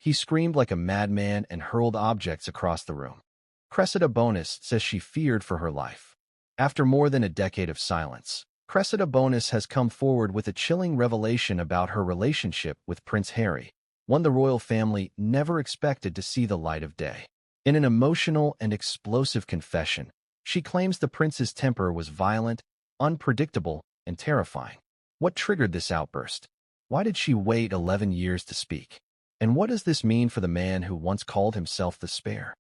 He screamed like a madman and hurled objects across the room. Cressida Bonas says she feared for her life. After more than a decade of silence, Cressida Bonas has come forward with a chilling revelation about her relationship with Prince Harry, one the royal family never expected to see the light of day. In an emotional and explosive confession, she claims the prince's temper was violent, unpredictable, and terrifying. What triggered this outburst? Why did she wait 11 years to speak? And what does this mean for the man who once called himself the Spare?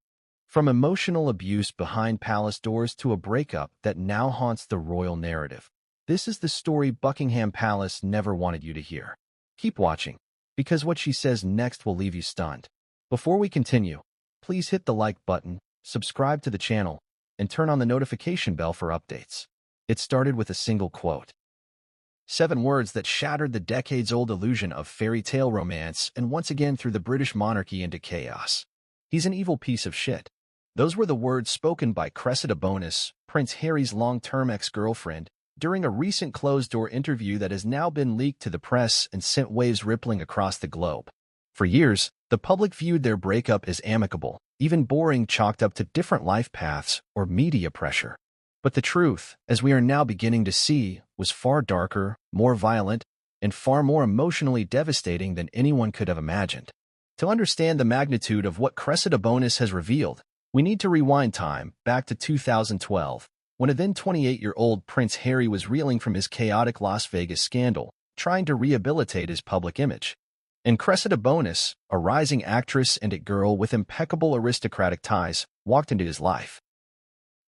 From emotional abuse behind palace doors to a breakup that now haunts the royal narrative, this is the story Buckingham Palace never wanted you to hear. Keep watching, because what she says next will leave you stunned. Before we continue, please hit the like button, subscribe to the channel, and turn on the notification bell for updates. It started with a single quote. 7 words that shattered the decades-old illusion of fairy tale romance and once again threw the British monarchy into chaos. He's an evil piece of shit. Those were the words spoken by Cressida Bonas, Prince Harry's long-term ex-girlfriend, during a recent closed-door interview that has now been leaked to the press and sent waves rippling across the globe. For years, the public viewed their breakup as amicable, even boring, chalked up to different life paths or media pressure. But the truth, as we are now beginning to see, was far darker, more violent, and far more emotionally devastating than anyone could have imagined. To understand the magnitude of what Cressida Bonas has revealed, we need to rewind time back to 2012, when a then 28-year-old Prince Harry was reeling from his chaotic Las Vegas scandal, trying to rehabilitate his public image. And Cressida Bonas, a rising actress and it girl with impeccable aristocratic ties, walked into his life.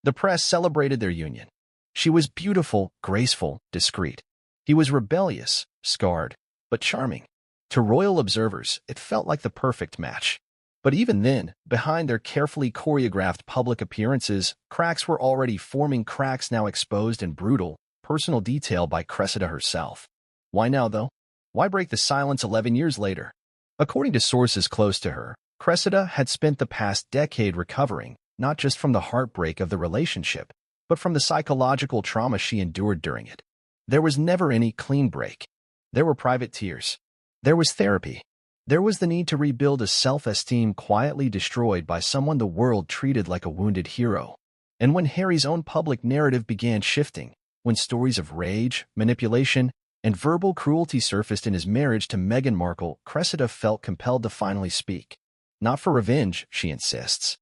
The press celebrated their union. She was beautiful, graceful, discreet. He was rebellious, scarred, but charming. To royal observers, it felt like the perfect match. But even then, behind their carefully choreographed public appearances, cracks were already forming, cracks now exposed in brutal, personal detail by Cressida herself. Why now, though? Why break the silence 11 years later? According to sources close to her, Cressida had spent the past decade recovering, not just from the heartbreak of the relationship, but from the psychological trauma she endured during it. There was never any clean break. There were private tears. There was therapy. There was the need to rebuild a self-esteem quietly destroyed by someone the world treated like a wounded hero. And when Harry's own public narrative began shifting, when stories of rage, manipulation, and verbal cruelty surfaced in his marriage to Meghan Markle, Cressida felt compelled to finally speak. Not for revenge, she insists,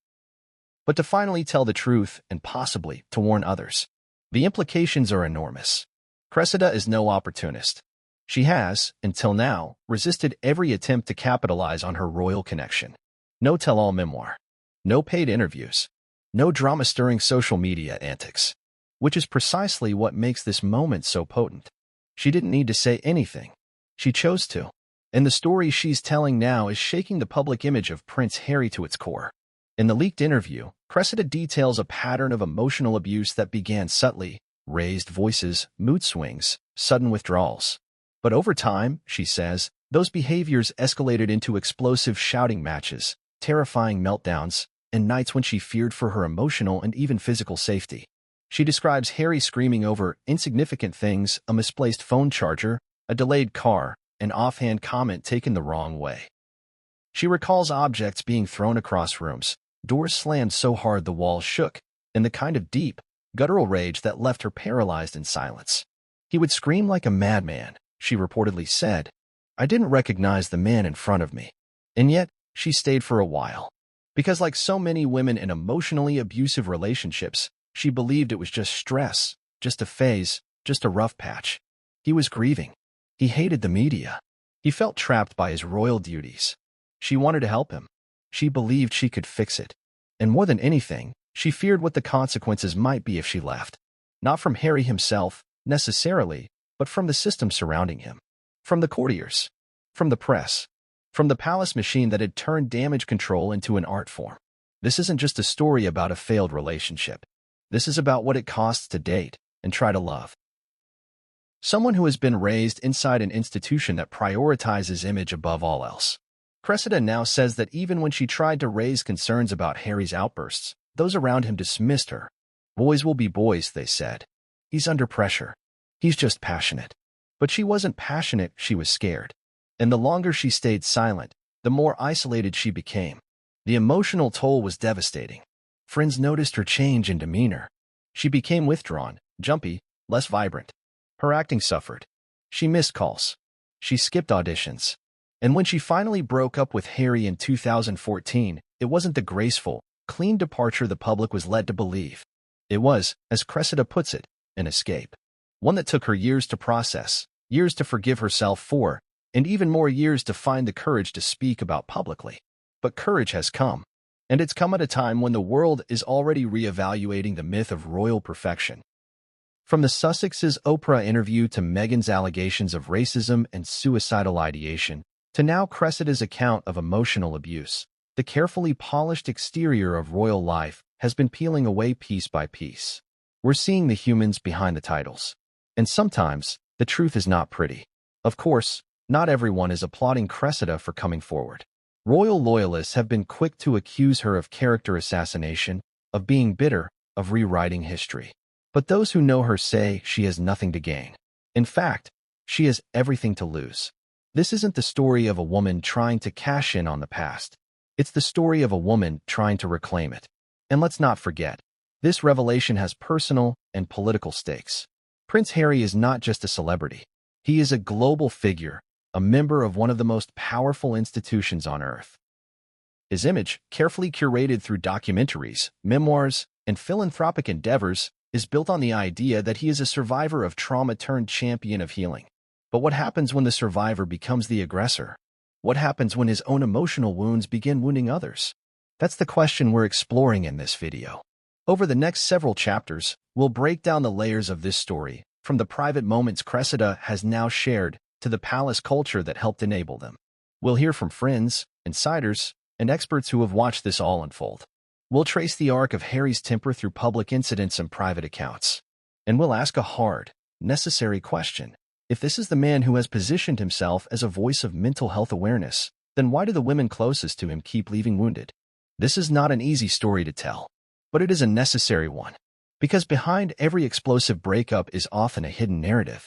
but to finally tell the truth and possibly to warn others. The implications are enormous. Cressida is no opportunist. She has, until now, resisted every attempt to capitalize on her royal connection. No tell-all memoir. No paid interviews. No drama-stirring social media antics. Which is precisely what makes this moment so potent. She didn't need to say anything. She chose to. And the story she's telling now is shaking the public image of Prince Harry to its core. In the leaked interview, Cressida details a pattern of emotional abuse that began subtly: raised voices, mood swings, sudden withdrawals. But over time, she says, those behaviors escalated into explosive shouting matches, terrifying meltdowns, and nights when she feared for her emotional and even physical safety. She describes Harry screaming over insignificant things: a misplaced phone charger, a delayed car, an offhand comment taken the wrong way. She recalls objects being thrown across rooms, doors slammed so hard the walls shook, and the kind of deep, guttural rage that left her paralyzed in silence. He would scream like a madman, she reportedly said. I didn't recognize the man in front of me. And yet, she stayed for a while. Because like so many women in emotionally abusive relationships, she believed it was just stress, just a phase, just a rough patch. He was grieving. He hated the media. He felt trapped by his royal duties. She wanted to help him. She believed she could fix it. And more than anything, she feared what the consequences might be if she left. Not from Harry himself, necessarily, but from the system surrounding him. From the courtiers. From the press. From the palace machine that had turned damage control into an art form. This isn't just a story about a failed relationship. This is about what it costs to date and try to love. Someone who has been raised inside an institution that prioritizes image above all else. Cressida now says that even when she tried to raise concerns about Harry's outbursts, those around him dismissed her. Boys will be boys, they said. He's under pressure. He's just passionate. But she wasn't passionate, she was scared. And the longer she stayed silent, the more isolated she became. The emotional toll was devastating. Friends noticed her change in demeanor. She became withdrawn, jumpy, less vibrant. Her acting suffered. She missed calls. She skipped auditions. And when she finally broke up with Harry in 2014, it wasn't the graceful, clean departure the public was led to believe. It was, as Cressida puts it, an escape. One that took her years to process, years to forgive herself for, and even more years to find the courage to speak about publicly. But courage has come. And it's come at a time when the world is already re-evaluating the myth of royal perfection. From the Sussex's Oprah interview to Meghan's allegations of racism and suicidal ideation, to now Cressida's account of emotional abuse, the carefully polished exterior of royal life has been peeling away piece by piece. We're seeing the humans behind the titles. And sometimes, the truth is not pretty. Of course, not everyone is applauding Cressida for coming forward. Royal loyalists have been quick to accuse her of character assassination, of being bitter, of rewriting history. But those who know her say she has nothing to gain. In fact, she has everything to lose. This isn't the story of a woman trying to cash in on the past. It's the story of a woman trying to reclaim it. And let's not forget, this revelation has personal and political stakes. Prince Harry is not just a celebrity. He is a global figure, a member of one of the most powerful institutions on Earth. His image, carefully curated through documentaries, memoirs, and philanthropic endeavors, is built on the idea that he is a survivor of trauma turned champion of healing. But what happens when the survivor becomes the aggressor? What happens when his own emotional wounds begin wounding others? That's the question we're exploring in this video. Over the next several chapters, we'll break down the layers of this story, from the private moments Cressida has now shared to the palace culture that helped enable them. We'll hear from friends, insiders, and experts who have watched this all unfold. We'll trace the arc of Harry's temper through public incidents and private accounts. And we'll ask a hard, necessary question. If this is the man who has positioned himself as a voice of mental health awareness, then why do the women closest to him keep leaving wounded? This is not an easy story to tell, but it is a necessary one. Because behind every explosive breakup is often a hidden narrative.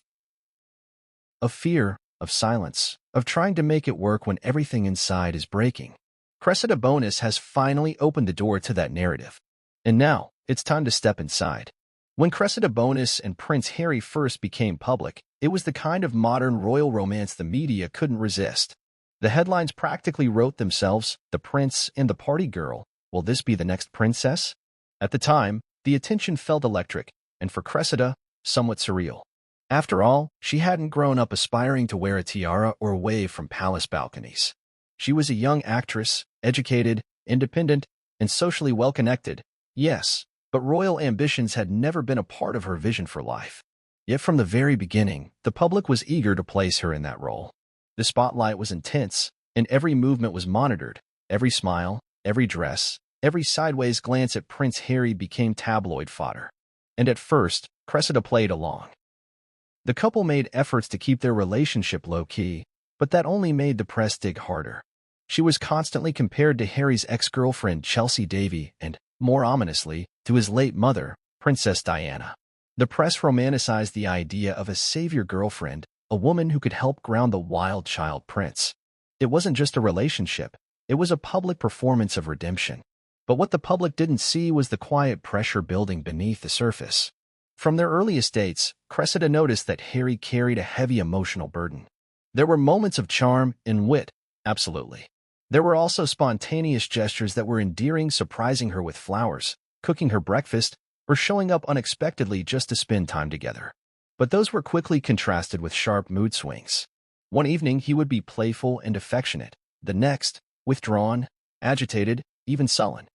Of fear, of silence, of trying to make it work when everything inside is breaking. Cressida Bonas has finally opened the door to that narrative. And now, it's time to step inside. When Cressida Bonas and Prince Harry first became public, it was the kind of modern royal romance the media couldn't resist. The headlines practically wrote themselves, "The Prince and the Party Girl. Will this be the next princess?" At the time, the attention felt electric, and for Cressida, somewhat surreal. After all, she hadn't grown up aspiring to wear a tiara or wave from palace balconies. She was a young actress, educated, independent, and socially well-connected, yes, but royal ambitions had never been a part of her vision for life. Yet from the very beginning, the public was eager to place her in that role. The spotlight was intense, and every movement was monitored. Every smile, every dress, every sideways glance at Prince Harry became tabloid fodder. And at first, Cressida played along. The couple made efforts to keep their relationship low-key, but that only made the press dig harder. She was constantly compared to Harry's ex-girlfriend Chelsea Davy and, more ominously, to his late mother, Princess Diana. The press romanticized the idea of a savior girlfriend, a woman who could help ground the wild child prince. It wasn't just a relationship, it was a public performance of redemption. But what the public didn't see was the quiet pressure building beneath the surface. From their earliest dates, Cressida noticed that Harry carried a heavy emotional burden. There were moments of charm and wit, absolutely. There were also spontaneous gestures that were endearing, surprising her with flowers, cooking her breakfast, or showing up unexpectedly just to spend time together. But those were quickly contrasted with sharp mood swings. One evening he would be playful and affectionate, the next, withdrawn, agitated, even sullen.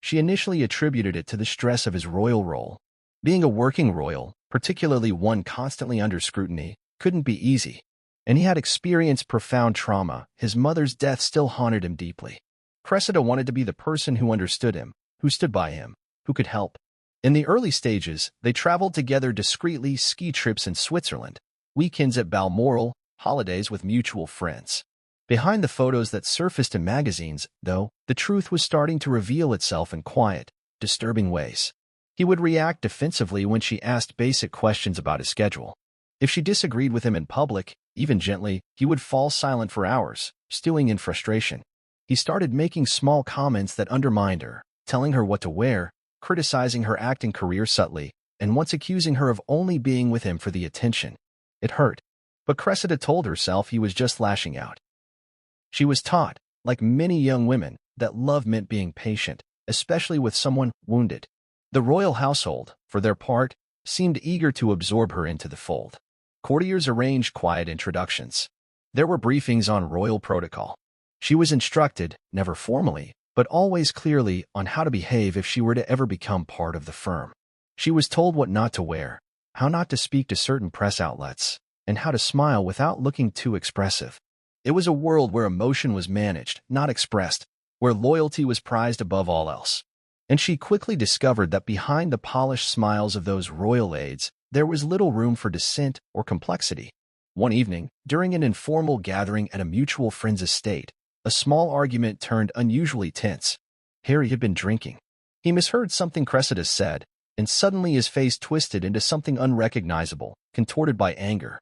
She initially attributed it to the stress of his royal role. Being a working royal, particularly one constantly under scrutiny, couldn't be easy. And he had experienced profound trauma. His mother's death still haunted him deeply. Cressida wanted to be the person who understood him, who stood by him, who could help. In the early stages, they traveled together discreetly, ski trips in Switzerland, weekends at Balmoral, holidays with mutual friends. Behind the photos that surfaced in magazines, though, the truth was starting to reveal itself in quiet, disturbing ways. He would react defensively when she asked basic questions about his schedule. If she disagreed with him in public, even gently, he would fall silent for hours, stewing in frustration. He started making small comments that undermined her, telling her what to wear, criticizing her acting career subtly, and once accusing her of only being with him for the attention. It hurt, but Cressida told herself he was just lashing out. She was taught, like many young women, that love meant being patient, especially with someone wounded. The royal household, for their part, seemed eager to absorb her into the fold. Courtiers arranged quiet introductions. There were briefings on royal protocol. She was instructed, never formally, but always clearly, on how to behave if she were to ever become part of the firm. She was told what not to wear, how not to speak to certain press outlets, and how to smile without looking too expressive. It was a world where emotion was managed, not expressed, where loyalty was prized above all else. And she quickly discovered that behind the polished smiles of those royal aides, there was little room for dissent or complexity. One evening, during an informal gathering at a mutual friend's estate, a small argument turned unusually tense. Harry had been drinking. He misheard something Cressida said, and suddenly his face twisted into something unrecognizable, contorted by anger.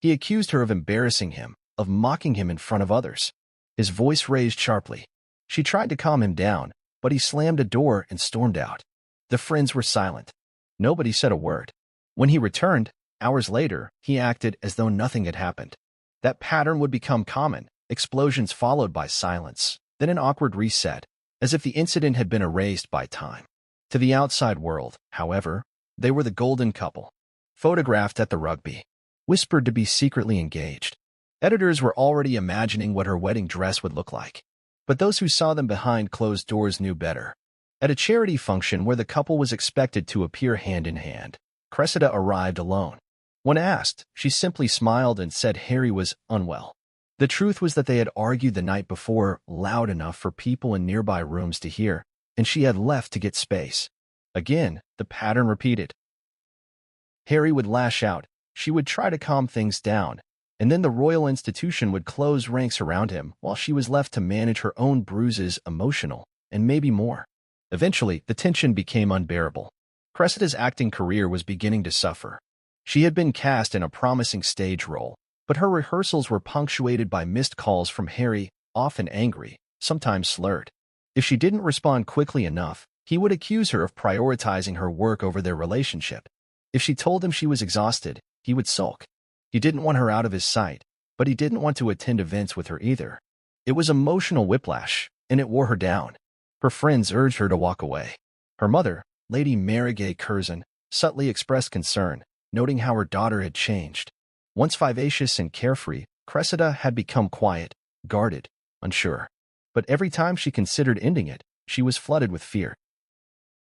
He accused her of embarrassing him, of mocking him in front of others. His voice raised sharply. She tried to calm him down, but he slammed a door and stormed out. The friends were silent. Nobody said a word. When he returned, hours later, he acted as though nothing had happened. That pattern would become common, explosions followed by silence, then an awkward reset, as if the incident had been erased by time. To the outside world, however, they were the golden couple, photographed at the rugby, whispered to be secretly engaged. Editors were already imagining what her wedding dress would look like. But those who saw them behind closed doors knew better. At a charity function where the couple was expected to appear hand in hand, Cressida arrived alone. When asked, she simply smiled and said Harry was unwell. The truth was that they had argued the night before loud enough for people in nearby rooms to hear, and she had left to get space. Again, the pattern repeated. Harry would lash out, she would try to calm things down, and then the royal institution would close ranks around him while she was left to manage her own bruises, emotional, and maybe more. Eventually, the tension became unbearable. Cressida's acting career was beginning to suffer. She had been cast in a promising stage role, but her rehearsals were punctuated by missed calls from Harry, often angry, sometimes slurred. If she didn't respond quickly enough, he would accuse her of prioritizing her work over their relationship. If she told him she was exhausted, he would sulk. He didn't want her out of his sight, but he didn't want to attend events with her either. It was emotional whiplash, and it wore her down. Her friends urged her to walk away. Her mother, Lady Marygay Curzon, subtly expressed concern, noting how her daughter had changed. Once vivacious and carefree, Cressida had become quiet, guarded, unsure. But every time she considered ending it, she was flooded with fear.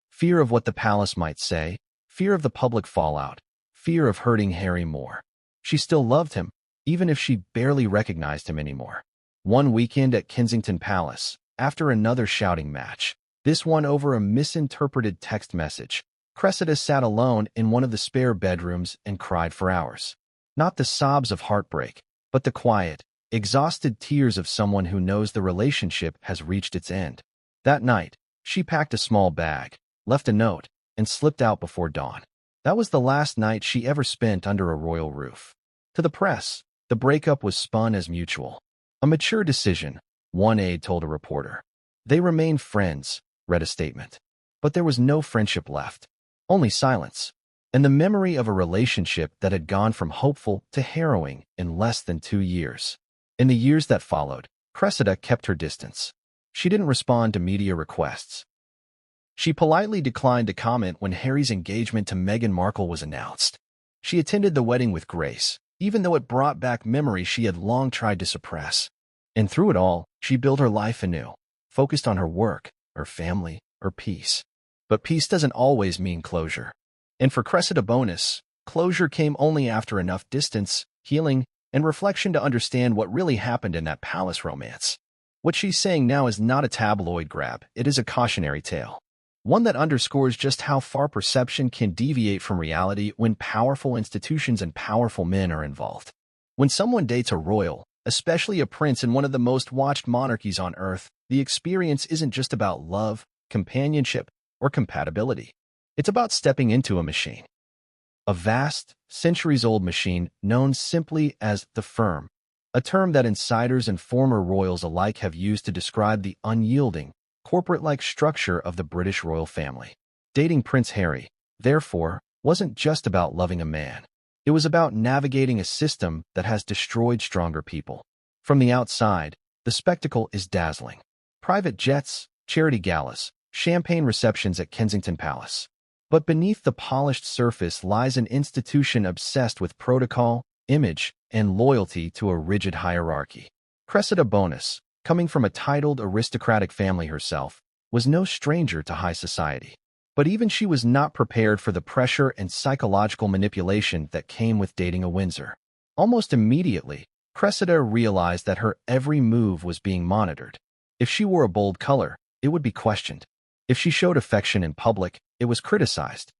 Fear of what the palace might say, fear of the public fallout, fear of hurting Harry more. She still loved him, even if she barely recognized him anymore. One weekend at Kensington Palace, after another shouting match, this one over a misinterpreted text message, Cressida sat alone in one of the spare bedrooms and cried for hours. Not the sobs of heartbreak, but the quiet, exhausted tears of someone who knows the relationship has reached its end. That night, she packed a small bag, left a note, and slipped out before dawn. That was the last night she ever spent under a royal roof. To the press, the breakup was spun as mutual. A mature decision, one aide told a reporter. They remained friends, read a statement. But there was no friendship left, only silence, and the memory of a relationship that had gone from hopeful to harrowing in less than 2 years. In the years that followed, Cressida kept her distance. She didn't respond to media requests. She politely declined to comment when Harry's engagement to Meghan Markle was announced. She attended the wedding with grace, even though it brought back memories she had long tried to suppress. And through it all, she built her life anew, focused on her work, her family, her peace. But peace doesn't always mean closure. And for Cressida Bonas, closure came only after enough distance, healing, and reflection to understand what really happened in that palace romance. What she's saying now is not a tabloid grab, it is a cautionary tale. One that underscores just how far perception can deviate from reality when powerful institutions and powerful men are involved. When someone dates a royal, especially a prince in one of the most watched monarchies on earth, the experience isn't just about love, companionship, or compatibility. It's about stepping into a machine. A vast, centuries-old machine known simply as the firm, a term that insiders and former royals alike have used to describe the unyielding, corporate-like structure of the British royal family. Dating Prince Harry, therefore, wasn't just about loving a man. It was about navigating a system that has destroyed stronger people. From the outside, the spectacle is dazzling. Private jets, charity galas, champagne receptions at Kensington Palace. But beneath the polished surface lies an institution obsessed with protocol, image, and loyalty to a rigid hierarchy. Cressida Bonas, coming from a titled aristocratic family herself, was no stranger to high society. But even she was not prepared for the pressure and psychological manipulation that came with dating a Windsor. Almost immediately, Cressida realized that her every move was being monitored. If she wore a bold color, it would be questioned. If she showed affection in public, it was criticized.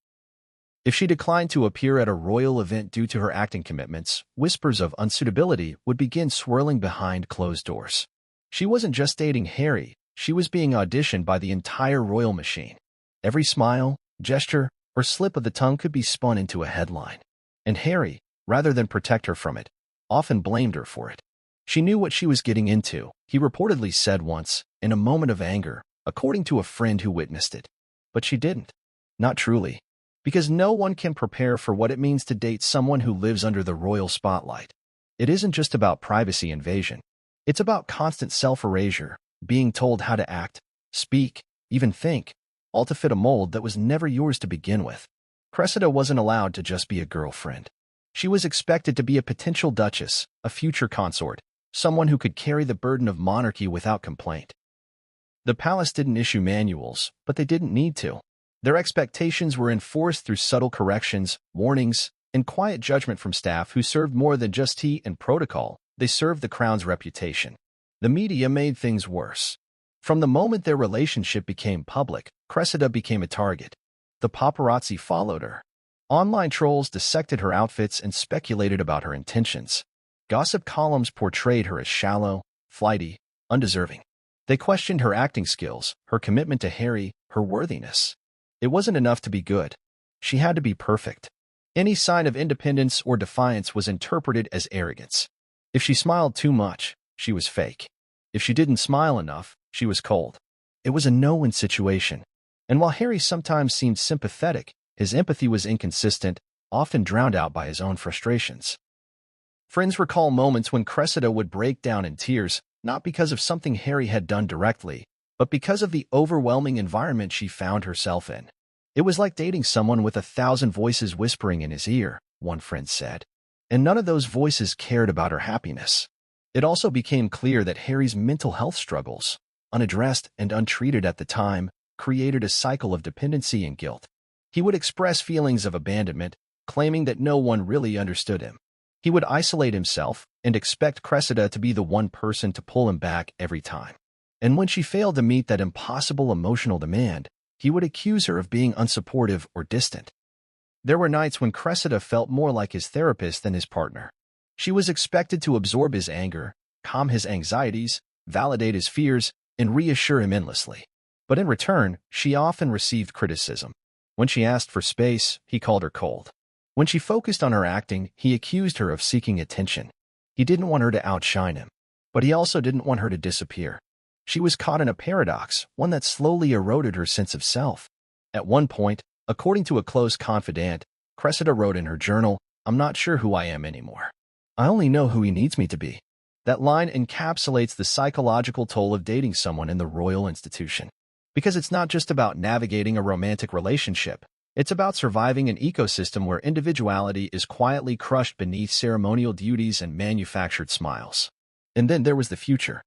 If she declined to appear at a royal event due to her acting commitments, whispers of unsuitability would begin swirling behind closed doors. She wasn't just dating Harry, she was being auditioned by the entire royal machine. Every smile, gesture, or slip of the tongue could be spun into a headline. And Harry, rather than protect her from it, often blamed her for it. She knew what she was getting into, he reportedly said once, in a moment of anger, according to a friend who witnessed it. But she didn't. Not truly. Because no one can prepare for what it means to date someone who lives under the royal spotlight. It isn't just about privacy invasion. It's about constant self-erasure, being told how to act, speak, even think, all to fit a mold that was never yours to begin with. Cressida wasn't allowed to just be a girlfriend. She was expected to be a potential duchess, a future consort, someone who could carry the burden of monarchy without complaint. The palace didn't issue manuals, but they didn't need to. Their expectations were enforced through subtle corrections, warnings, and quiet judgment from staff who served more than just tea and protocol. They served the crown's reputation. The media made things worse. From the moment their relationship became public, Cressida became a target. The paparazzi followed her. Online trolls dissected her outfits and speculated about her intentions. Gossip columns portrayed her as shallow, flighty, undeserving. They questioned her acting skills, her commitment to Harry, her worthiness. It wasn't enough to be good. She had to be perfect. Any sign of independence or defiance was interpreted as arrogance. If she smiled too much, she was fake. If she didn't smile enough, she was cold. It was a no-win situation. And while Harry sometimes seemed sympathetic, his empathy was inconsistent, often drowned out by his own frustrations. Friends recall moments when Cressida would break down in tears, not because of something Harry had done directly, but because of the overwhelming environment she found herself in. It was like dating someone with 1,000 voices whispering in his ear, one friend said. And none of those voices cared about her happiness. It also became clear that Harry's mental health struggles, unaddressed and untreated at the time, created a cycle of dependency and guilt. He would express feelings of abandonment, claiming that no one really understood him. He would isolate himself and expect Cressida to be the one person to pull him back every time. And when she failed to meet that impossible emotional demand, he would accuse her of being unsupportive or distant. There were nights when Cressida felt more like his therapist than his partner. She was expected to absorb his anger, calm his anxieties, validate his fears, and reassure him endlessly. But in return, she often received criticism. When she asked for space, he called her cold. When she focused on her acting, he accused her of seeking attention. He didn't want her to outshine him, but he also didn't want her to disappear. She was caught in a paradox, one that slowly eroded her sense of self. At one point, according to a close confidant, Cressida wrote in her journal, "I'm not sure who I am anymore. I only know who he needs me to be." That line encapsulates the psychological toll of dating someone in the royal institution. Because it's not just about navigating a romantic relationship. It's about surviving an ecosystem where individuality is quietly crushed beneath ceremonial duties and manufactured smiles. And then there was the future.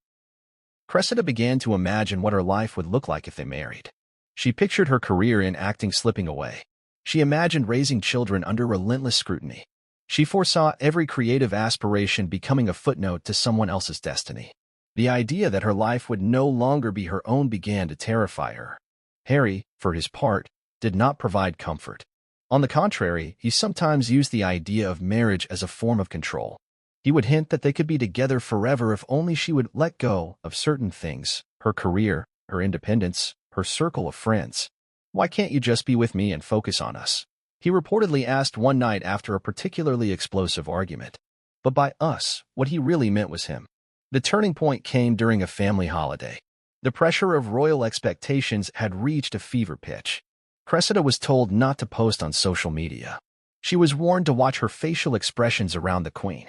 Cressida began to imagine what her life would look like if they married. She pictured her career in acting slipping away. She imagined raising children under relentless scrutiny. She foresaw every creative aspiration becoming a footnote to someone else's destiny. The idea that her life would no longer be her own began to terrify her. Harry, for his part, did not provide comfort. On the contrary, he sometimes used the idea of marriage as a form of control. He would hint that they could be together forever if only she would let go of certain things, her career, her independence, her circle of friends. "Why can't you just be with me and focus on us?" He reportedly asked one night after a particularly explosive argument. But by us, what he really meant was him. The turning point came during a family holiday. The pressure of royal expectations had reached a fever pitch. Cressida was told not to post on social media. She was warned to watch her facial expressions around the Queen.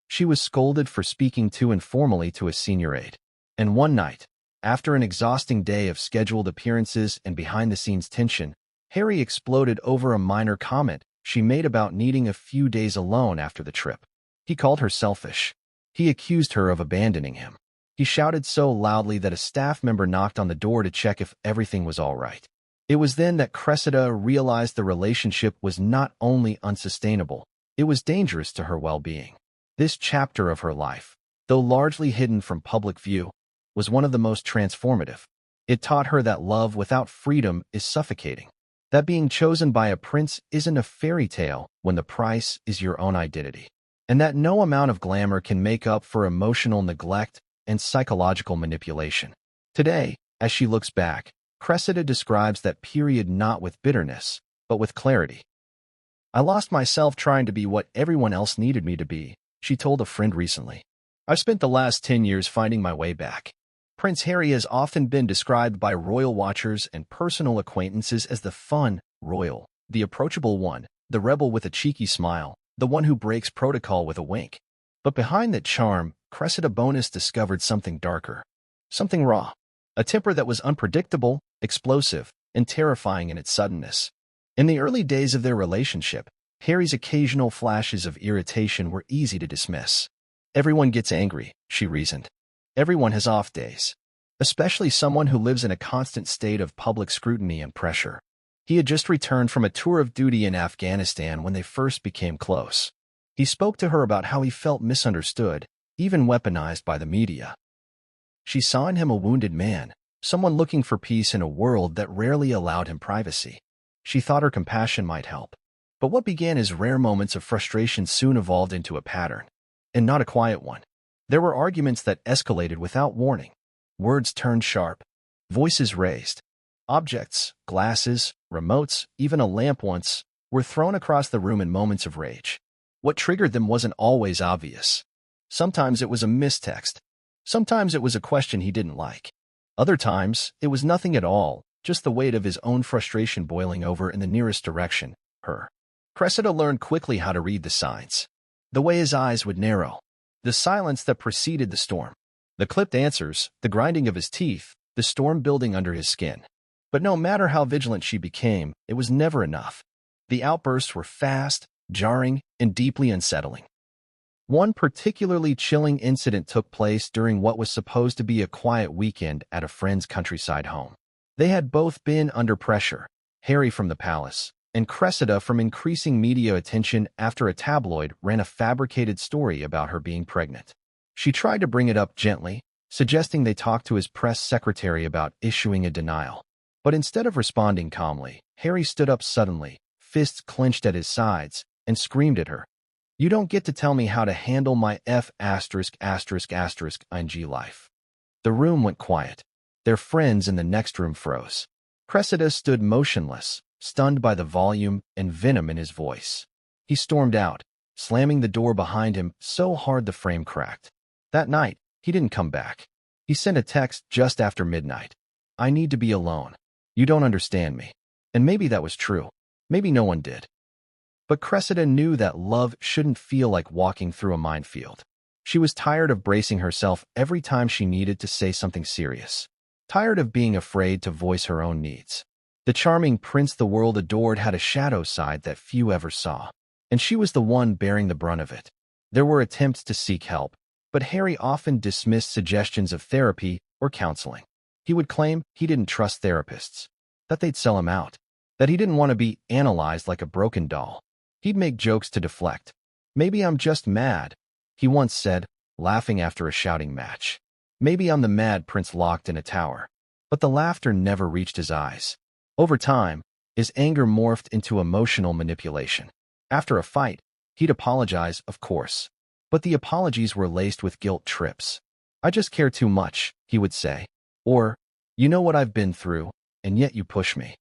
She was scolded for speaking too informally to a senior aide. And one night, after an exhausting day of scheduled appearances and behind-the-scenes tension, Harry exploded over a minor comment she made about needing a few days alone after the trip. He called her selfish. He accused her of abandoning him. He shouted so loudly that a staff member knocked on the door to check if everything was all right. It was then that Cressida realized the relationship was not only unsustainable, it was dangerous to her well-being. This chapter of her life, though largely hidden from public view, was one of the most transformative. It taught her that love without freedom is suffocating, that being chosen by a prince isn't a fairy tale when the price is your own identity, and that no amount of glamour can make up for emotional neglect and psychological manipulation. Today, as she looks back, Cressida describes that period not with bitterness, but with clarity. "I lost myself trying to be what everyone else needed me to be," she told a friend recently. "I've spent the last 10 years finding my way back." Prince Harry has often been described by royal watchers and personal acquaintances as the fun royal, the approachable one, the rebel with a cheeky smile, the one who breaks protocol with a wink. But behind that charm, Cressida Bonas discovered something darker, something raw, a temper that was unpredictable, explosive, and terrifying in its suddenness. In the early days of their relationship, Harry's occasional flashes of irritation were easy to dismiss. "Everyone gets angry," she reasoned. "Everyone has off days, especially someone who lives in a constant state of public scrutiny and pressure." He had just returned from a tour of duty in Afghanistan when they first became close. He spoke to her about how he felt misunderstood, even weaponized by the media. She saw in him a wounded man, someone looking for peace in a world that rarely allowed him privacy. She thought her compassion might help. But what began as rare moments of frustration soon evolved into a pattern, and not a quiet one. There were arguments that escalated without warning. Words turned sharp, voices raised. Objects, glasses, remotes, even a lamp once, were thrown across the room in moments of rage. What triggered them wasn't always obvious. Sometimes it was a mistext. Sometimes it was a question he didn't like. Other times, it was nothing at all, just the weight of his own frustration boiling over in the nearest direction, her. Cressida learned quickly how to read the signs. The way his eyes would narrow. The silence that preceded the storm. The clipped answers, the grinding of his teeth, the storm building under his skin. But no matter how vigilant she became, it was never enough. The outbursts were fast, jarring, and deeply unsettling. One particularly chilling incident took place during what was supposed to be a quiet weekend at a friend's countryside home. They had both been under pressure, Harry from the palace, and Cressida from increasing media attention after a tabloid ran a fabricated story about her being pregnant. She tried to bring it up gently, suggesting they talk to his press secretary about issuing a denial. But instead of responding calmly, Harry stood up suddenly, fists clenched at his sides, and screamed at her. "You don't get to tell me how to handle my ing life." The room went quiet. Their friends in the next room froze. Cressida stood motionless, stunned by the volume and venom in his voice. He stormed out, slamming the door behind him so hard the frame cracked. That night, he didn't come back. He sent a text just after midnight. "I need to be alone. You don't understand me." And maybe that was true. Maybe no one did. But Cressida knew that love shouldn't feel like walking through a minefield. She was tired of bracing herself every time she needed to say something serious. Tired of being afraid to voice her own needs. The charming prince the world adored had a shadow side that few ever saw, and she was the one bearing the brunt of it. There were attempts to seek help, but Harry often dismissed suggestions of therapy or counseling. He would claim he didn't trust therapists, that they'd sell him out, that he didn't want to be analyzed like a broken doll. He'd make jokes to deflect. "Maybe I'm just mad," he once said, laughing after a shouting match. Maybe I'm the mad prince locked in a tower. But the laughter never reached his eyes. Over time, his anger morphed into emotional manipulation. After a fight, he'd apologize, of course. But the apologies were laced with guilt trips. "I just care too much," he would say. Or, "You know what I've been through, and yet you push me."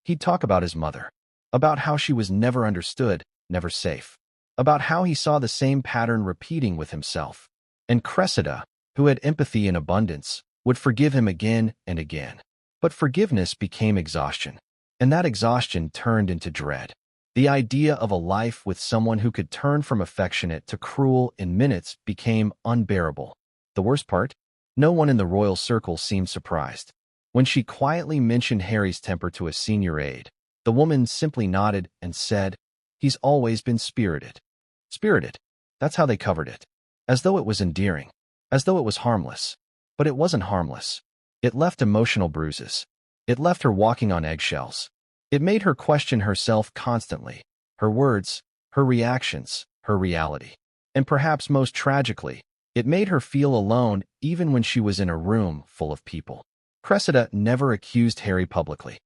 He'd talk about his mother. about how she was never understood, never safe, about how he saw the same pattern repeating with himself. And Cressida, who had empathy in abundance, would forgive him again and again. But forgiveness became exhaustion, and that exhaustion turned into dread. The idea of a life with someone who could turn from affectionate to cruel in minutes became unbearable. The worst part? No one in the royal circle seemed surprised. When she quietly mentioned Harry's temper to a senior aide, the woman simply nodded and said, "He's always been spirited." Spirited. That's how they covered it. As though it was endearing. As though it was harmless. But it wasn't harmless. It left emotional bruises. It left her walking on eggshells. It made her question herself constantly. Her words, her reactions, her reality. And perhaps most tragically, it made her feel alone even when she was in a room full of people. Cressida never accused Harry publicly.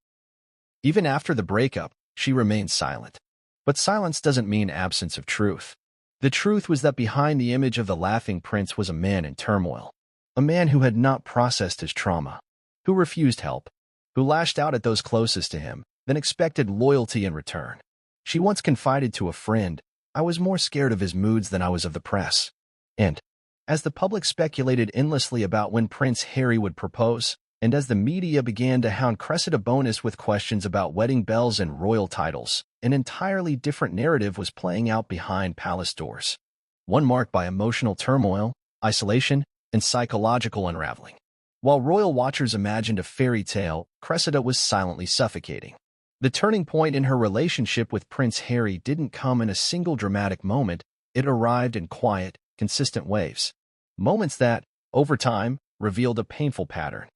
Even after the breakup, she remained silent. But silence doesn't mean absence of truth. The truth was that behind the image of the laughing prince was a man in turmoil. A man who had not processed his trauma. Who refused help. Who lashed out at those closest to him, then expected loyalty in return. She once confided to a friend, "I was more scared of his moods than I was of the press." And, as the public speculated endlessly about when Prince Harry would propose, and as the media began to hound Cressida Bonas with questions about wedding bells and royal titles, an entirely different narrative was playing out behind palace doors. One marked by emotional turmoil, isolation, and psychological unraveling. While royal watchers imagined a fairy tale, Cressida was silently suffocating. The turning point in her relationship with Prince Harry didn't come in a single dramatic moment. It arrived in quiet, consistent waves. Moments that, over time, revealed a painful pattern.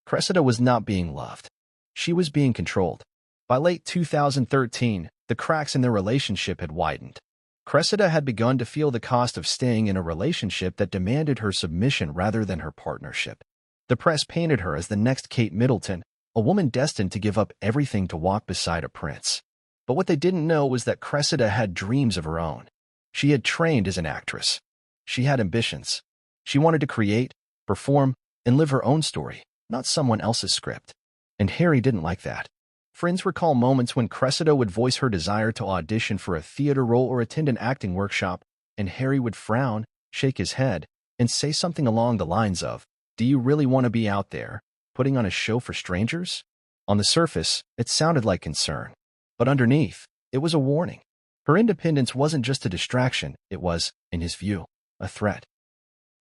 Cressida was not being loved. She was being controlled. By late 2013, the cracks in their relationship had widened. Cressida had begun to feel the cost of staying in a relationship that demanded her submission rather than her partnership. The press painted her as the next Kate Middleton, a woman destined to give up everything to walk beside a prince. But what they didn't know was that Cressida had dreams of her own. She had trained as an actress. She had ambitions. She wanted to create, perform, and live her own story, not someone else's script. And Harry didn't like that. Friends recall moments when Cressida would voice her desire to audition for a theater role or attend an acting workshop, and Harry would frown, shake his head, and say something along the lines of, "Do you really want to be out there, putting on a show for strangers?" On the surface, it sounded like concern. But underneath, it was a warning. Her independence wasn't just a distraction, it was, in his view, a threat.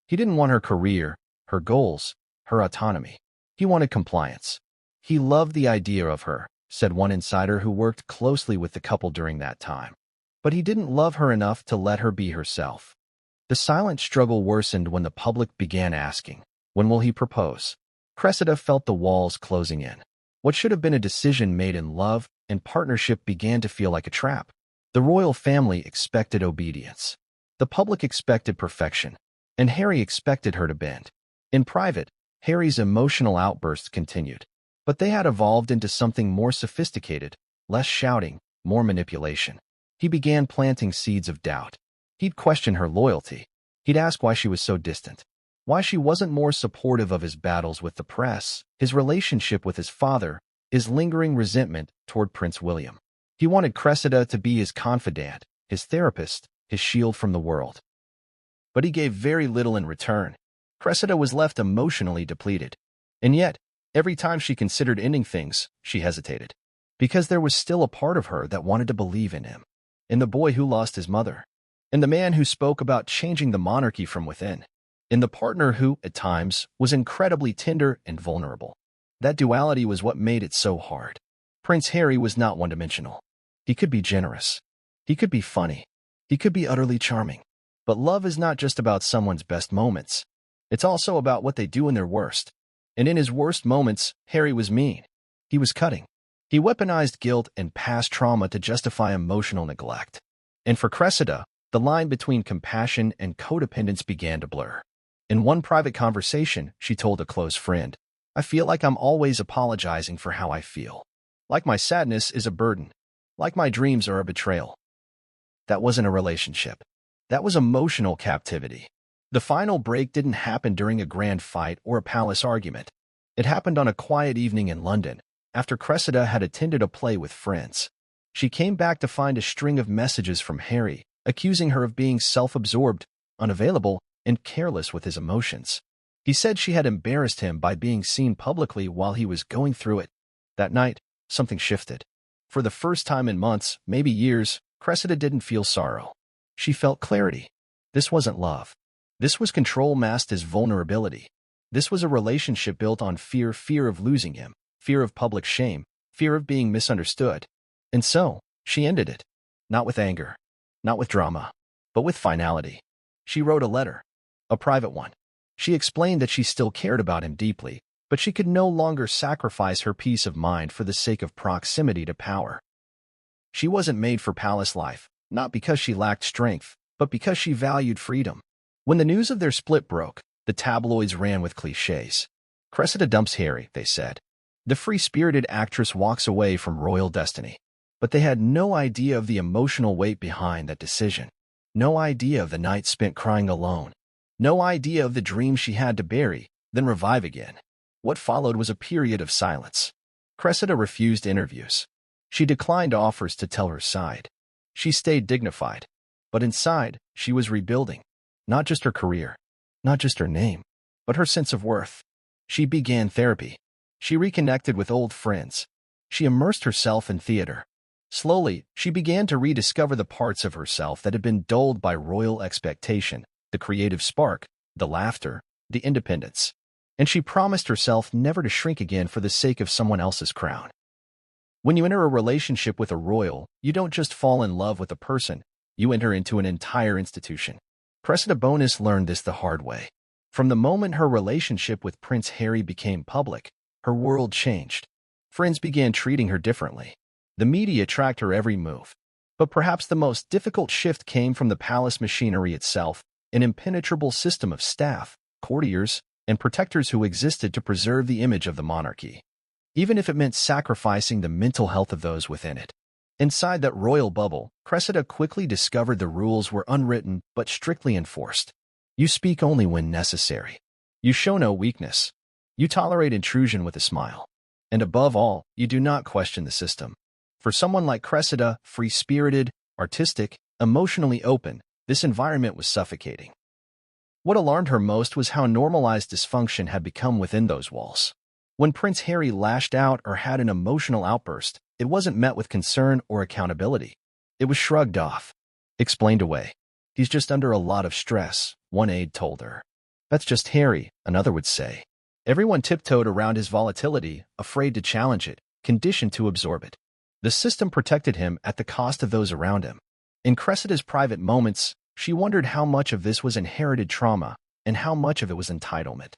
He didn't want her career, her goals, her autonomy. He wanted compliance. He loved the idea of her, said one insider who worked closely with the couple during that time. But he didn't love her enough to let her be herself. The silent struggle worsened when the public began asking, "When will he propose?" Cressida felt the walls closing in. What should have been a decision made in love and partnership began to feel like a trap. The royal family expected obedience. The public expected perfection. And Harry expected her to bend. In private, Harry's emotional outbursts continued. But they had evolved into something more sophisticated, less shouting, more manipulation. He began planting seeds of doubt. He'd question her loyalty. He'd ask why she was so distant. Why she wasn't more supportive of his battles with the press, his relationship with his father, his lingering resentment toward Prince William. He wanted Cressida to be his confidant, his therapist, his shield from the world. But he gave very little in return. Cressida was left emotionally depleted. And yet, every time she considered ending things, she hesitated. Because there was still a part of her that wanted to believe in him. In the boy who lost his mother. In the man who spoke about changing the monarchy from within. In the partner who, at times, was incredibly tender and vulnerable. That duality was what made it so hard. Prince Harry was not one-dimensional. He could be generous. He could be funny. He could be utterly charming. But love is not just about someone's best moments. It's also about what they do in their worst. And in his worst moments, Harry was mean. He was cutting. He weaponized guilt and past trauma to justify emotional neglect. And for Cressida, the line between compassion and codependence began to blur. In one private conversation, she told a close friend, "I feel like I'm always apologizing for how I feel. Like my sadness is a burden. Like my dreams are a betrayal." That wasn't a relationship. That was emotional captivity. The final break didn't happen during a grand fight or a palace argument. It happened on a quiet evening in London, after Cressida had attended a play with friends. She came back to find a string of messages from Harry, accusing her of being self-absorbed, unavailable, and careless with his emotions. He said she had embarrassed him by being seen publicly while he was going through it. That night, something shifted. For the first time in months, maybe years, Cressida didn't feel sorrow. She felt clarity. This wasn't love. This was control masked as vulnerability. This was a relationship built on fear of losing him, fear of public shame, fear of being misunderstood. And so, she ended it. Not with anger, not with drama, but with finality. She wrote a letter, a private one. She explained that she still cared about him deeply, but she could no longer sacrifice her peace of mind for the sake of proximity to power. She wasn't made for palace life, not because she lacked strength, but because she valued freedom. When the news of their split broke, the tabloids ran with cliches. Cressida dumps Harry, they said. The free-spirited actress walks away from royal destiny. But they had no idea of the emotional weight behind that decision. No idea of the night spent crying alone. No idea of the dream she had to bury, then revive again. What followed was a period of silence. Cressida refused interviews. She declined offers to tell her side. She stayed dignified. But inside, she was rebuilding. Not just her career, not just her name, but her sense of worth. She began therapy. She reconnected with old friends. She immersed herself in theater. Slowly, she began to rediscover the parts of herself that had been dulled by royal expectation, the creative spark, the laughter, the independence. And she promised herself never to shrink again for the sake of someone else's crown. When you enter a relationship with a royal, you don't just fall in love with a person, you enter into an entire institution. Cressida Bonas learned this the hard way. From the moment her relationship with Prince Harry became public, her world changed. Friends began treating her differently. The media tracked her every move. But perhaps the most difficult shift came from the palace machinery itself, an impenetrable system of staff, courtiers, and protectors who existed to preserve the image of the monarchy, even if it meant sacrificing the mental health of those within it. Inside that royal bubble, Cressida quickly discovered the rules were unwritten but strictly enforced. You speak only when necessary. You show no weakness. You tolerate intrusion with a smile. And above all, you do not question the system. For someone like Cressida, free-spirited, artistic, emotionally open, this environment was suffocating. What alarmed her most was how normalized dysfunction had become within those walls. When Prince Harry lashed out or had an emotional outburst, it wasn't met with concern or accountability. It was shrugged off, explained away. He's just under a lot of stress, one aide told her. That's just Harry, another would say. Everyone tiptoed around his volatility, afraid to challenge it, conditioned to absorb it. The system protected him at the cost of those around him. In Cressida's private moments, she wondered how much of this was inherited trauma and how much of it was entitlement.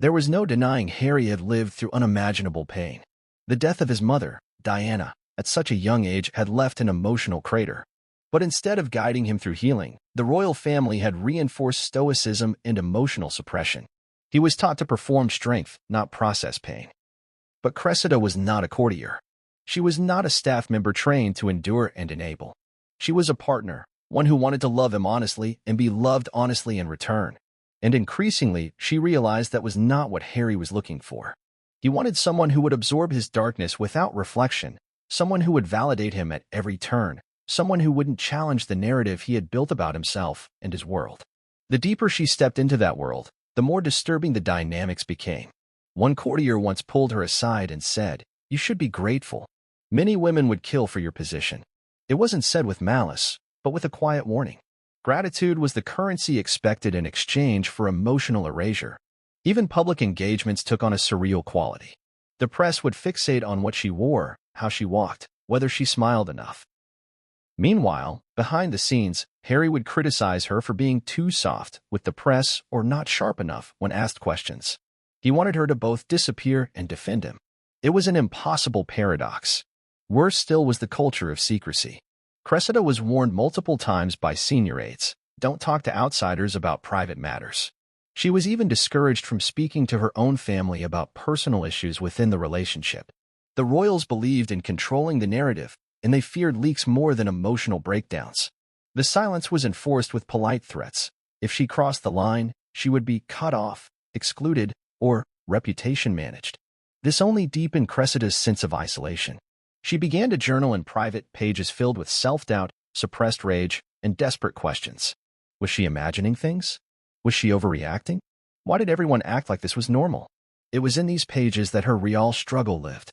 There was no denying Harry had lived through unimaginable pain. The death of his mother, Diana, at such a young age had left an emotional crater. But instead of guiding him through healing, the royal family had reinforced stoicism and emotional suppression. He was taught to perform strength, not process pain. But Cressida was not a courtier. She was not a staff member trained to endure and enable. She was a partner, one who wanted to love him honestly and be loved honestly in return. And increasingly, she realized that was not what Harry was looking for. He wanted someone who would absorb his darkness without reflection, someone who would validate him at every turn, someone who wouldn't challenge the narrative he had built about himself and his world. The deeper she stepped into that world, the more disturbing the dynamics became. One courtier once pulled her aside and said, "You should be grateful. Many women would kill for your position." It wasn't said with malice, but with a quiet warning. Gratitude was the currency expected in exchange for emotional erasure. Even public engagements took on a surreal quality. The press would fixate on what she wore, how she walked, whether she smiled enough. Meanwhile, behind the scenes, Harry would criticize her for being too soft with the press or not sharp enough when asked questions. He wanted her to both disappear and defend him. It was an impossible paradox. Worse still was the culture of secrecy. Cressida was warned multiple times by senior aides, "Don't talk to outsiders about private matters." She was even discouraged from speaking to her own family about personal issues within the relationship. The royals believed in controlling the narrative, and they feared leaks more than emotional breakdowns. The silence was enforced with polite threats. If she crossed the line, she would be cut off, excluded, or reputation managed. This only deepened Cressida's sense of isolation. She began to journal in private, pages filled with self-doubt, suppressed rage, and desperate questions. Was she imagining things? Was she overreacting? Why did everyone act like this was normal? It was in these pages that her real struggle lived.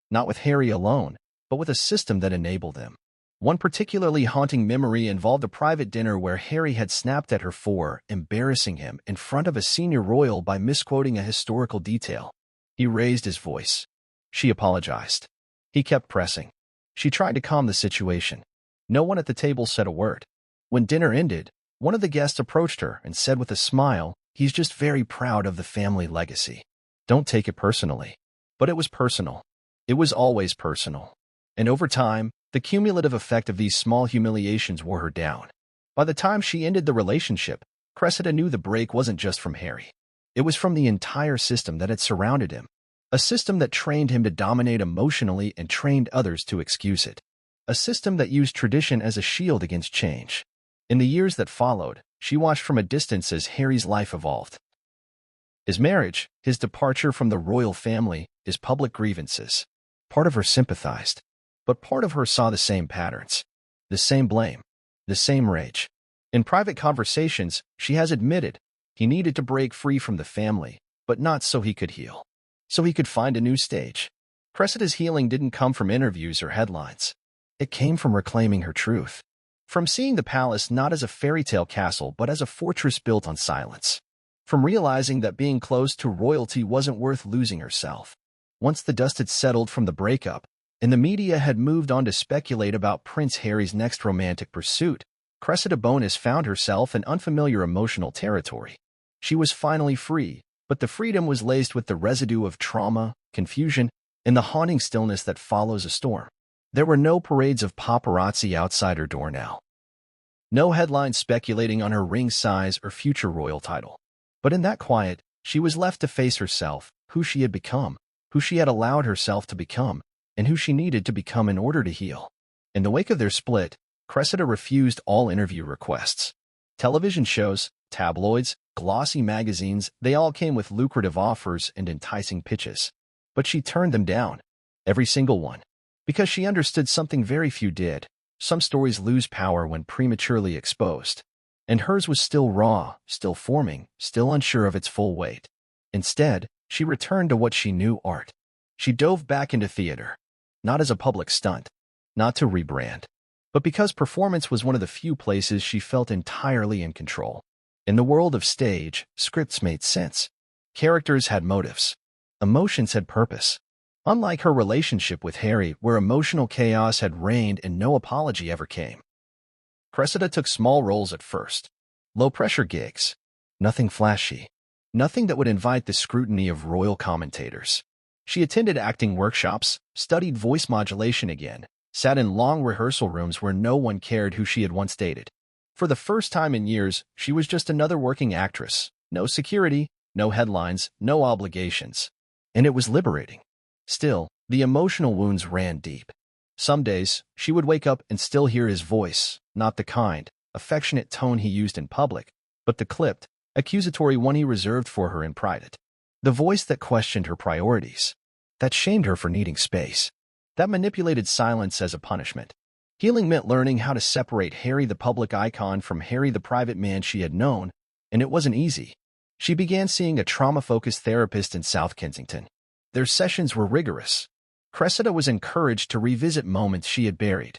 Not with Harry alone, but with a system that enabled them. One particularly haunting memory involved a private dinner where Harry had snapped at her for embarrassing him in front of a senior royal by misquoting a historical detail. He raised his voice. She apologized. He kept pressing. She tried to calm the situation. No one at the table said a word. When dinner ended, one of the guests approached her and said with a smile, "He's just very proud of the family legacy. Don't take it personally." But it was personal. It was always personal. And over time, the cumulative effect of these small humiliations wore her down. By the time she ended the relationship, Cressida knew the break wasn't just from Harry. It was from the entire system that had surrounded him. A system that trained him to dominate emotionally and trained others to excuse it. A system that used tradition as a shield against change. In the years that followed, she watched from a distance as Harry's life evolved. His marriage, his departure from the royal family, his public grievances. Part of her sympathized, but part of her saw the same patterns, the same blame, the same rage. In private conversations, she has admitted he needed to break free from the family, but not so he could heal, so he could find a new stage. Cressida's healing didn't come from interviews or headlines. It came from reclaiming her truth, from seeing the palace not as a fairy tale castle but as a fortress built on silence, from realizing that being close to royalty wasn't worth losing herself. Once the dust had settled from the breakup, and the media had moved on to speculate about Prince Harry's next romantic pursuit, Cressida Bonas found herself in unfamiliar emotional territory. She was finally free, but the freedom was laced with the residue of trauma, confusion, and the haunting stillness that follows a storm. There were no parades of paparazzi outside her door now. No headlines speculating on her ring size or future royal title. But in that quiet, she was left to face herself, who she had become, who she had allowed herself to become, and who she needed to become in order to heal. In the wake of their split, Cressida refused all interview requests. Television shows, tabloids, glossy magazines, they all came with lucrative offers and enticing pitches. But she turned them down, every single one, because she understood something very few did. Some stories lose power when prematurely exposed. And hers was still raw, still forming, still unsure of its full weight. Instead, she returned to what she knew: art. She dove back into theater, not as a public stunt, not to rebrand, but because performance was one of the few places she felt entirely in control. In the world of stage, scripts made sense. Characters had motives. Emotions had purpose. Unlike her relationship with Harry, where emotional chaos had reigned and no apology ever came. Cressida took small roles at first. Low-pressure gigs. Nothing flashy. Nothing that would invite the scrutiny of royal commentators. She attended acting workshops, studied voice modulation again, sat in long rehearsal rooms where no one cared who she had once dated. For the first time in years, she was just another working actress. No security, no headlines, no obligations. And it was liberating. Still, the emotional wounds ran deep. Some days, she would wake up and still hear his voice, not the kind, affectionate tone he used in public, but the clipped, accusatory one he reserved for her in private. The voice that questioned her priorities, that shamed her for needing space, that manipulated silence as a punishment. Healing meant learning how to separate Harry the public icon from Harry the private man she had known, and it wasn't easy. She began seeing a trauma-focused therapist in South Kensington. Their sessions were rigorous. Cressida was encouraged to revisit moments she had buried.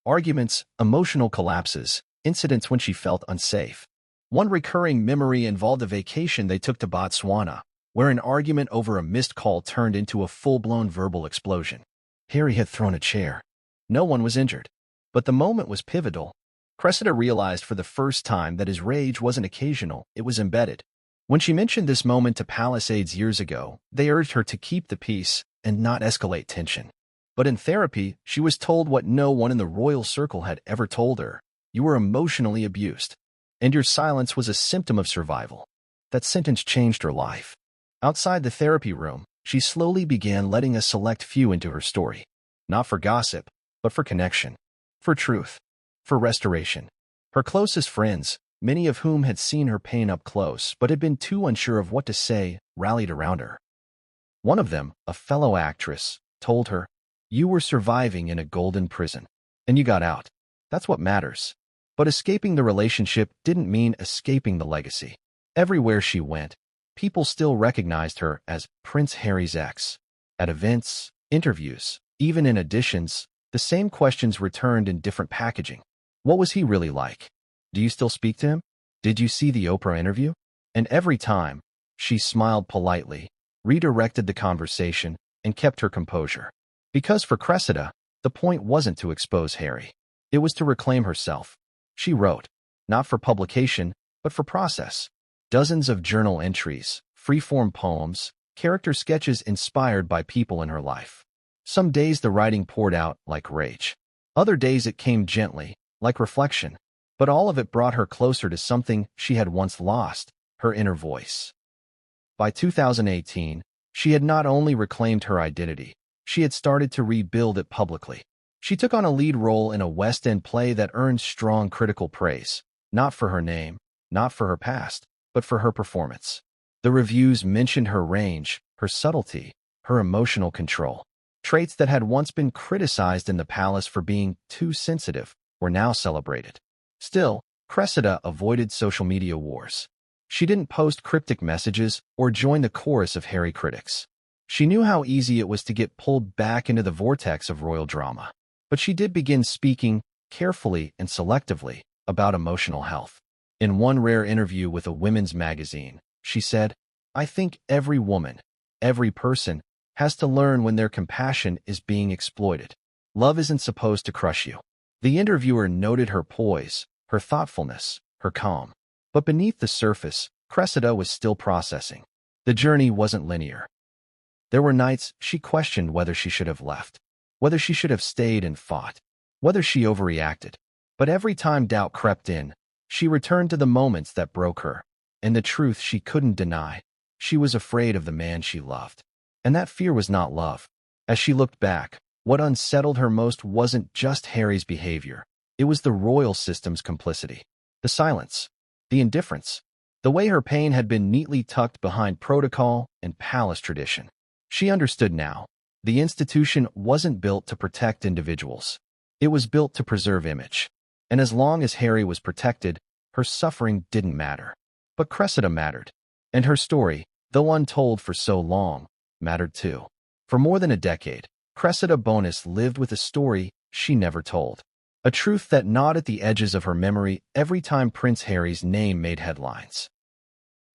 Arguments, emotional collapses, incidents when she felt unsafe. One recurring memory involved a vacation they took to Botswana, where an argument over a missed call turned into a full-blown verbal explosion. Harry had thrown a chair. No one was injured. But the moment was pivotal. Cressida realized for the first time that his rage wasn't occasional, it was embedded. When she mentioned this moment to palace aides years ago, they urged her to keep the peace and not escalate tension. But in therapy, she was told what no one in the royal circle had ever told her: you were emotionally abused, and your silence was a symptom of survival. That sentence changed her life. Outside the therapy room, she slowly began letting a select few into her story. Not for gossip, but for connection, for truth, for restoration. Her closest friends, many of whom had seen her pain up close but had been too unsure of what to say, rallied around her. One of them, a fellow actress, told her, "You were surviving in a golden prison, and you got out. That's what matters." But escaping the relationship didn't mean escaping the legacy. Everywhere she went, people still recognized her as Prince Harry's ex. At events, interviews, even in auditions, the same questions returned in different packaging. What was he really like? Do you still speak to him? Did you see the Oprah interview? And every time, she smiled politely, redirected the conversation, and kept her composure. Because for Cressida, the point wasn't to expose Harry. It was to reclaim herself. She wrote, not for publication, but for process. Dozens of journal entries, free-form poems, character sketches inspired by people in her life. Some days the writing poured out like rage. Other days it came gently, like reflection. But all of it brought her closer to something she had once lost, her inner voice. By 2018, she had not only reclaimed her identity, she had started to rebuild it publicly. She took on a lead role in a West End play that earned strong critical praise, not for her name, not for her past, but for her performance. The reviews mentioned her range, her subtlety, her emotional control. Traits that had once been criticized in the palace for being too sensitive were now celebrated. Still, Cressida avoided social media wars. She didn't post cryptic messages or join the chorus of Harry critics. She knew how easy it was to get pulled back into the vortex of royal drama. But she did begin speaking, carefully and selectively, about emotional health. In one rare interview with a women's magazine, she said, "I think every woman, every person, has to learn when their compassion is being exploited. Love isn't supposed to crush you." The interviewer noted her poise, her thoughtfulness, her calm. But beneath the surface, Cressida was still processing. The journey wasn't linear. There were nights she questioned whether she should have left, whether she should have stayed and fought, whether she overreacted. But every time doubt crept in, she returned to the moments that broke her, and the truth she couldn't deny. She was afraid of the man she loved. And that fear was not love. As she looked back, what unsettled her most wasn't just Harry's behavior. It was the royal system's complicity. The silence, the indifference, the way her pain had been neatly tucked behind protocol and palace tradition. She understood now. The institution wasn't built to protect individuals. It was built to preserve image. And as long as Harry was protected, her suffering didn't matter. But Cressida mattered. And her story, though untold for so long, mattered too. For more than a decade, Cressida Bonas lived with a story she never told. A truth that gnawed at the edges of her memory every time Prince Harry's name made headlines.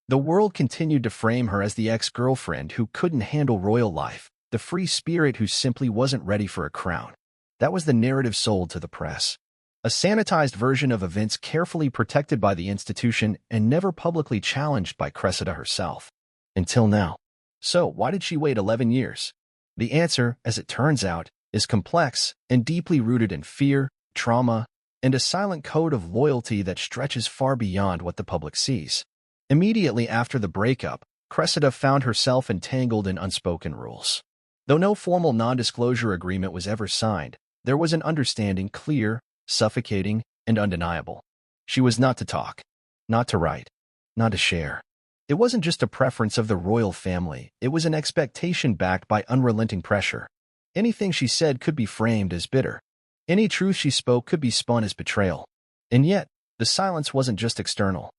The world continued to frame her as the ex-girlfriend who couldn't handle royal life, the free spirit who simply wasn't ready for a crown. That was the narrative sold to the press. A sanitized version of events carefully protected by the institution and never publicly challenged by Cressida herself. Until now. So, why did she wait 11 years? The answer, as it turns out, is complex and deeply rooted in fear, trauma, and a silent code of loyalty that stretches far beyond what the public sees. Immediately after the breakup, Cressida found herself entangled in unspoken rules. Though no formal non-disclosure agreement was ever signed, there was an understanding clear, suffocating, and undeniable. She was not to talk, not to write, not to share. It wasn't just a preference of the royal family, it was an expectation backed by unrelenting pressure. Anything she said could be framed as bitter. Any truth she spoke could be spun as betrayal. And yet, the silence wasn't just external.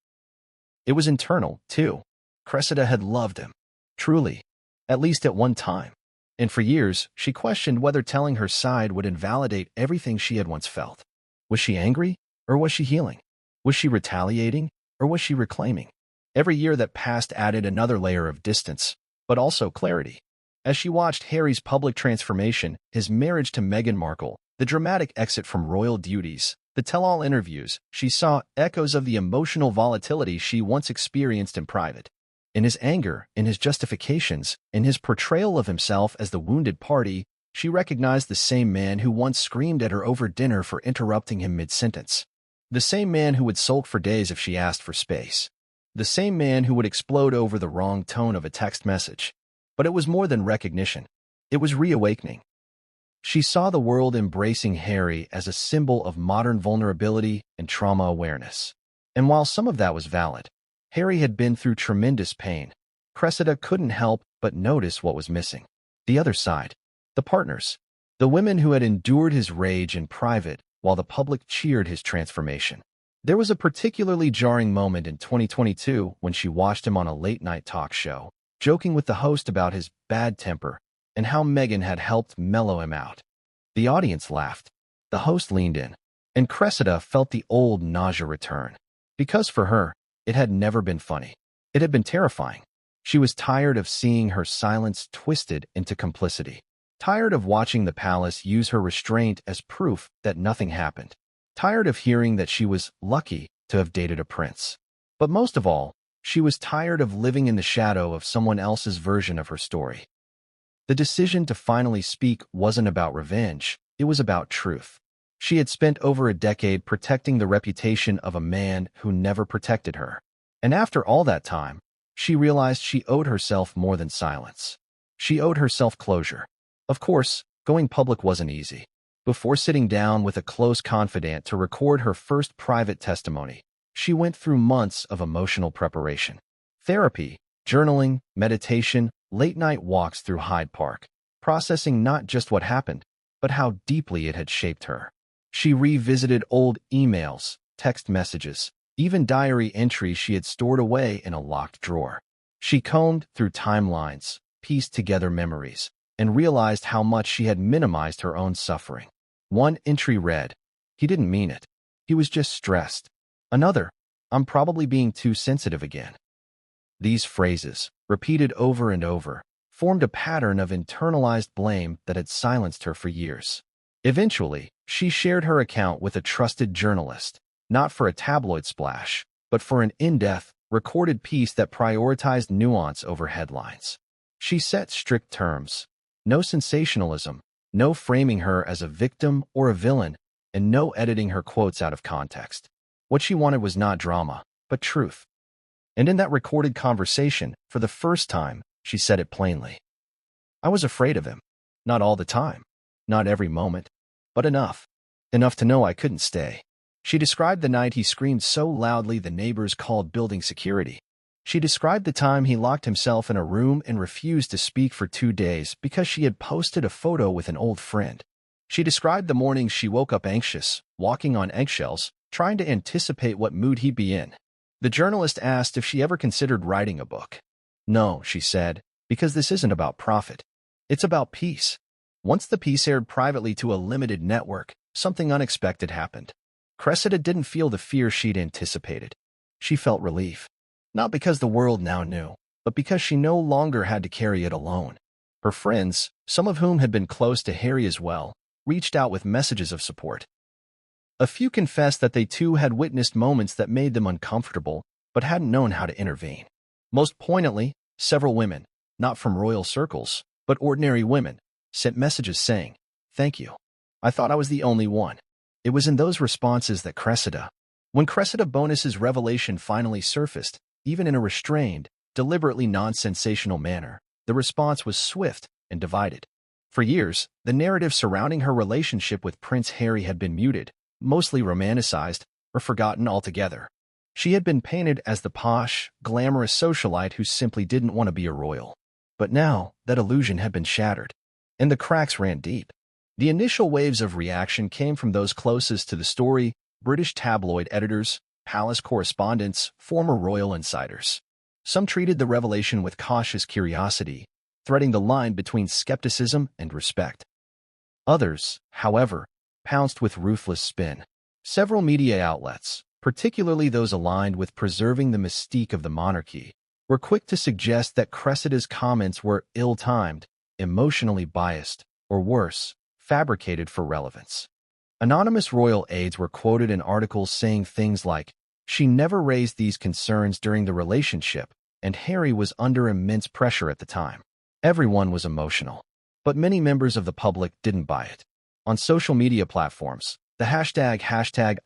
It was internal, too. Cressida had loved him. Truly. At least at one time. And for years, she questioned whether telling her side would invalidate everything she had once felt. Was she angry, or was she healing? Was she retaliating, or was she reclaiming? Every year that passed added another layer of distance, but also clarity. As she watched Harry's public transformation, his marriage to Meghan Markle, the dramatic exit from royal duties, the tell-all interviews, she saw echoes of the emotional volatility she once experienced in private. In his anger, in his justifications, in his portrayal of himself as the wounded party, she recognized the same man who once screamed at her over dinner for interrupting him mid-sentence. The same man who would sulk for days if she asked for space. The same man who would explode over the wrong tone of a text message. But it was more than recognition. It was reawakening. She saw the world embracing Harry as a symbol of modern vulnerability and trauma awareness. And while some of that was valid, Harry had been through tremendous pain. Cressida couldn't help but notice what was missing. The other side. The partners. The women who had endured his rage in private while the public cheered his transformation. There was a particularly jarring moment in 2022 when she watched him on a late-night talk show, joking with the host about his bad temper and how Meghan had helped mellow him out. The audience laughed. The host leaned in, and Cressida felt the old nausea return. Because for her, it had never been funny. It had been terrifying. She was tired of seeing her silence twisted into complicity. Tired of watching the palace use her restraint as proof that nothing happened. Tired of hearing that she was lucky to have dated a prince. But most of all, she was tired of living in the shadow of someone else's version of her story. The decision to finally speak wasn't about revenge, it was about truth. She had spent over a decade protecting the reputation of a man who never protected her. And after all that time, she realized she owed herself more than silence. She owed herself closure. Of course, going public wasn't easy. Before sitting down with a close confidant to record her first private testimony, she went through months of emotional preparation. Therapy, journaling, meditation, late-night walks through Hyde Park, processing not just what happened, but how deeply it had shaped her. She revisited old emails, text messages, even diary entries she had stored away in a locked drawer. She combed through timelines, pieced together memories, and realized how much she had minimized her own suffering. One entry read, "He didn't mean it. He was just stressed." Another, "I'm probably being too sensitive again." These phrases, repeated over and over, formed a pattern of internalized blame that had silenced her for years. Eventually, she shared her account with a trusted journalist, not for a tabloid splash, but for an in-depth, recorded piece that prioritized nuance over headlines. She set strict terms. No sensationalism, no framing her as a victim or a villain, and no editing her quotes out of context. What she wanted was not drama, but truth. And in that recorded conversation, for the first time, she said it plainly. "I was afraid of him. Not all the time. Not every moment. But enough. Enough to know I couldn't stay." She described the night he screamed so loudly the neighbors called building security. She described the time he locked himself in a room and refused to speak for 2 days because she had posted a photo with an old friend. She described the mornings she woke up anxious, walking on eggshells, trying to anticipate what mood he'd be in. The journalist asked if she ever considered writing a book. "No," she said, "because this isn't about profit. It's about peace." Once the piece aired privately to a limited network, something unexpected happened. Cressida didn't feel the fear she'd anticipated. She felt relief. Not because the world now knew, but because she no longer had to carry it alone. Her friends, some of whom had been close to Harry as well, reached out with messages of support. A few confessed that they too had witnessed moments that made them uncomfortable, but hadn't known how to intervene. Most poignantly, several women, not from royal circles, but ordinary women, sent messages saying, "Thank you. I thought I was the only one." It was in those responses that when Cressida Bonas's revelation finally surfaced, even in a restrained, deliberately non-sensational manner, the response was swift and divided. For years, the narrative surrounding her relationship with Prince Harry had been muted, mostly romanticized, or forgotten altogether. She had been painted as the posh, glamorous socialite who simply didn't want to be a royal. But now, that illusion had been shattered, and the cracks ran deep. The initial waves of reaction came from those closest to the story: British tabloid editors, palace correspondents, former royal insiders. Some treated the revelation with cautious curiosity, threading the line between skepticism and respect. Others, however, pounced with ruthless spin. Several media outlets, particularly those aligned with preserving the mystique of the monarchy, were quick to suggest that Cressida's comments were ill-timed, emotionally biased, or worse, fabricated for relevance. Anonymous royal aides were quoted in articles saying things like, "She never raised these concerns during the relationship, and Harry was under immense pressure at the time." Everyone was emotional, but many members of the public didn't buy it. On social media platforms, the hashtag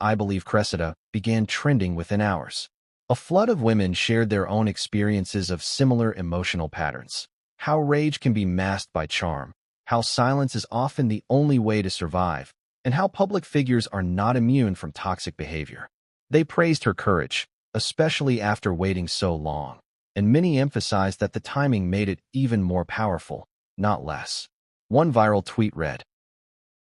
#IBelieveCressida began trending within hours. A flood of women shared their own experiences of similar emotional patterns. How rage can be masked by charm, how silence is often the only way to survive, and how public figures are not immune from toxic behavior. They praised her courage, especially after waiting so long. and many emphasized that the timing made it even more powerful, not less. One viral tweet read,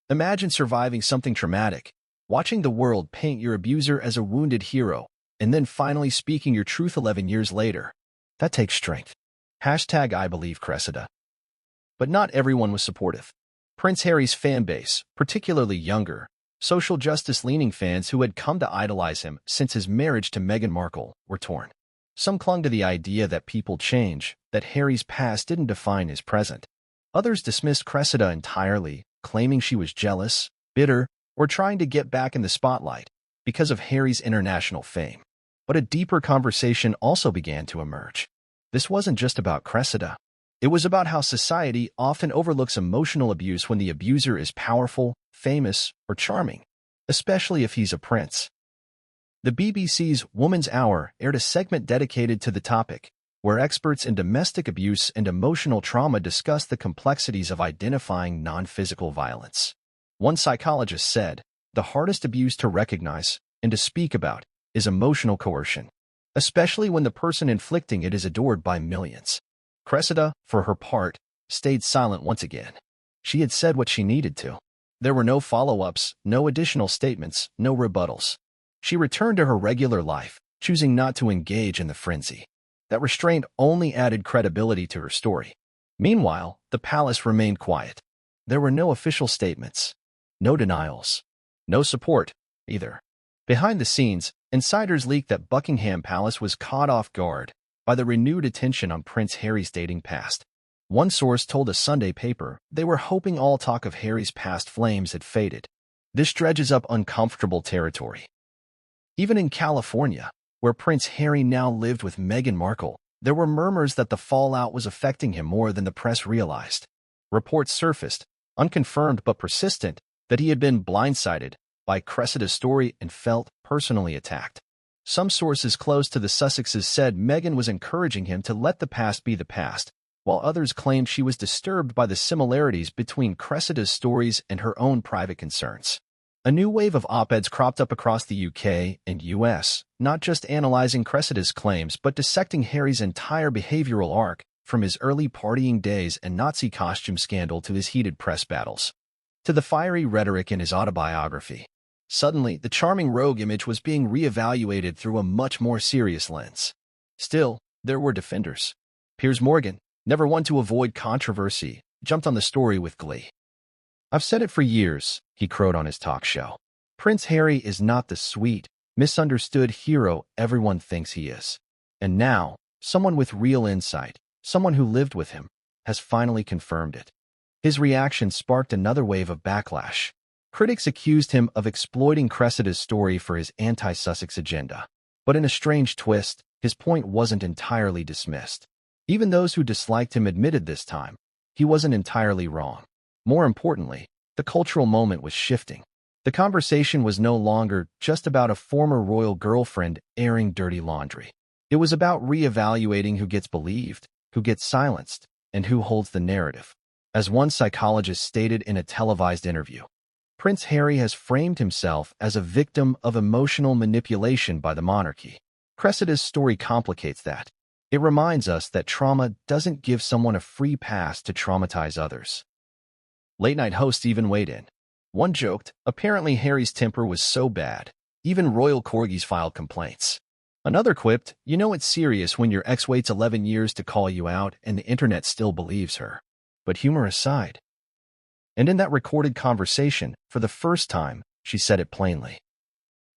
"Imagine surviving something traumatic, watching the world paint your abuser as a wounded hero, and then finally speaking your truth 11 years later. That takes strength." Hashtag I believe Cressida. But not everyone was supportive. Prince Harry's fan base, particularly younger, social justice-leaning fans who had come to idolize him since his marriage to Meghan Markle, were torn. Some clung to the idea that people change, that Harry's past didn't define his present. Others dismissed Cressida entirely, claiming she was jealous, bitter, or trying to get back in the spotlight because of Harry's international fame. But a deeper conversation also began to emerge. This wasn't just about Cressida. It was about how society often overlooks emotional abuse when the abuser is powerful, famous, or charming, especially if he's a prince. The BBC's Woman's Hour aired a segment dedicated to the topic, where experts in domestic abuse and emotional trauma discussed the complexities of identifying non-physical violence. One psychologist said, "The hardest abuse to recognize and to speak about is emotional coercion, especially when the person inflicting it is adored by millions." Cressida, for her part, stayed silent once again. She had said what she needed to. There were no follow-ups, no additional statements, no rebuttals. She returned to her regular life, choosing not to engage in the frenzy. That restraint only added credibility to her story. Meanwhile, the palace remained quiet. There were no official statements, no denials, no support, either. Behind the scenes, insiders leaked that Buckingham Palace was caught off guard by the renewed attention on Prince Harry's dating past. One source told a Sunday paper they were hoping all talk of Harry's past flames had faded. This dredges up uncomfortable territory. Even in California, where Prince Harry now lived with Meghan Markle, there were murmurs that the fallout was affecting him more than the press realized. Reports surfaced, unconfirmed but persistent, that he had been blindsided by Cressida's story and felt personally attacked. Some sources close to the Sussexes said Meghan was encouraging him to let the past be the past, while others claimed she was disturbed by the similarities between Cressida's stories and her own private concerns. A new wave of op-eds cropped up across the UK and US, not just analyzing Cressida's claims but dissecting Harry's entire behavioral arc, from his early partying days and Nazi costume scandal to his heated press battles, to the fiery rhetoric in his autobiography. Suddenly, the charming rogue image was being reevaluated through a much more serious lens. Still, there were defenders. Piers Morgan, never one to avoid controversy, jumped on the story with glee. "I've said it for years," he crowed on his talk show. "Prince Harry is not the sweet, misunderstood hero everyone thinks he is. And now, someone with real insight, someone who lived with him, has finally confirmed it." His reaction sparked another wave of backlash. Critics accused him of exploiting Cressida's story for his anti-Sussex agenda. But in a strange twist, his point wasn't entirely dismissed. Even those who disliked him admitted this time he wasn't entirely wrong. More importantly, the cultural moment was shifting. The conversation was no longer just about a former royal girlfriend airing dirty laundry. It was about reevaluating who gets believed, who gets silenced, and who holds the narrative. As one psychologist stated in a televised interview, Prince Harry has framed himself as a victim of emotional manipulation by the monarchy. Cressida's story complicates that. It reminds us that trauma doesn't give someone a free pass to traumatize others. Late-night hosts even weighed in. One joked, apparently Harry's temper was so bad, even royal corgis filed complaints. Another quipped, "You know it's serious when your ex waits 11 years to call you out and the internet still believes her." But humor aside. And in that recorded conversation, for the first time, she said it plainly.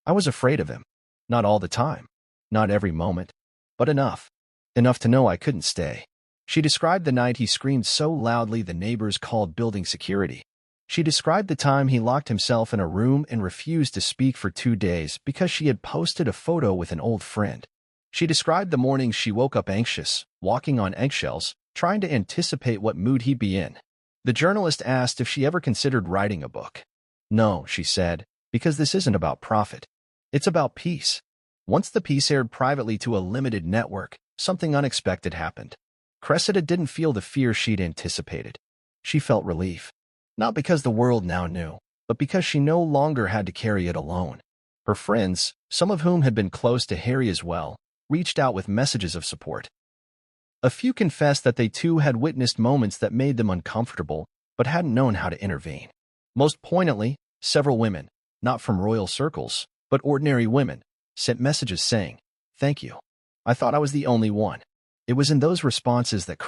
"I was afraid of him. Not all the time. Not every moment. But enough. Enough to know I couldn't stay." She described the night he screamed so loudly the neighbors called building security. She described the time he locked himself in a room and refused to speak for 2 days because she had posted a photo with an old friend. She described the mornings she woke up anxious, walking on eggshells, trying to anticipate what mood he'd be in. The journalist asked if she ever considered writing a book. "No," she said, "because this isn't about profit. It's about peace." Once the piece aired privately to a limited network, something unexpected happened. Cressida didn't feel the fear she'd anticipated. She felt relief. Not because the world now knew, but because she no longer had to carry it alone. Her friends, some of whom had been close to Harry as well, reached out with messages of support. A few confessed that they too had witnessed moments that made them uncomfortable, but hadn't known how to intervene. Most poignantly, several women, not from royal circles, but ordinary women, sent messages saying, "Thank you. I thought I was the only one." It was in those responses that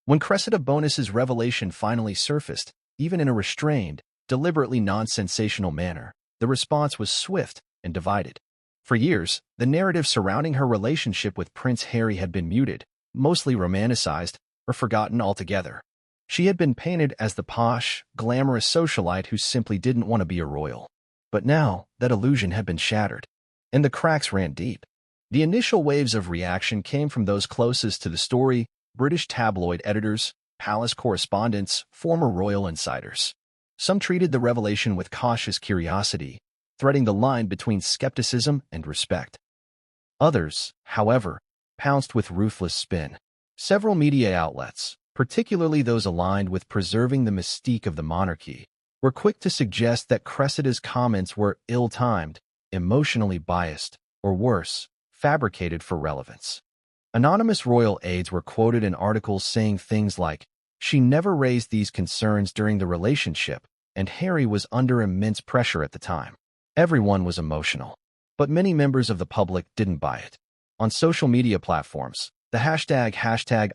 when Cressida Bonas's revelation finally surfaced, even in a restrained, deliberately non-sensational manner, the response was swift and divided. For years, the narrative surrounding her relationship with Prince Harry had been muted, mostly romanticized, or forgotten altogether. She had been painted as the posh, glamorous socialite who simply didn't want to be a royal. But now, that illusion had been shattered, and the cracks ran deep. The initial waves of reaction came from those closest to the story: British tabloid editors, palace correspondents, former royal insiders. Some treated the revelation with cautious curiosity, threading the line between skepticism and respect. Others, however, pounced with ruthless spin. Several media outlets, particularly those aligned with preserving the mystique of the monarchy, were quick to suggest that Cressida's comments were ill-timed, emotionally biased, or worse, fabricated for relevance. Anonymous royal aides were quoted in articles saying things like, "She never raised these concerns during the relationship, and Harry was under immense pressure at the time." Everyone was emotional, but many members of the public didn't buy it. On social media platforms, the hashtag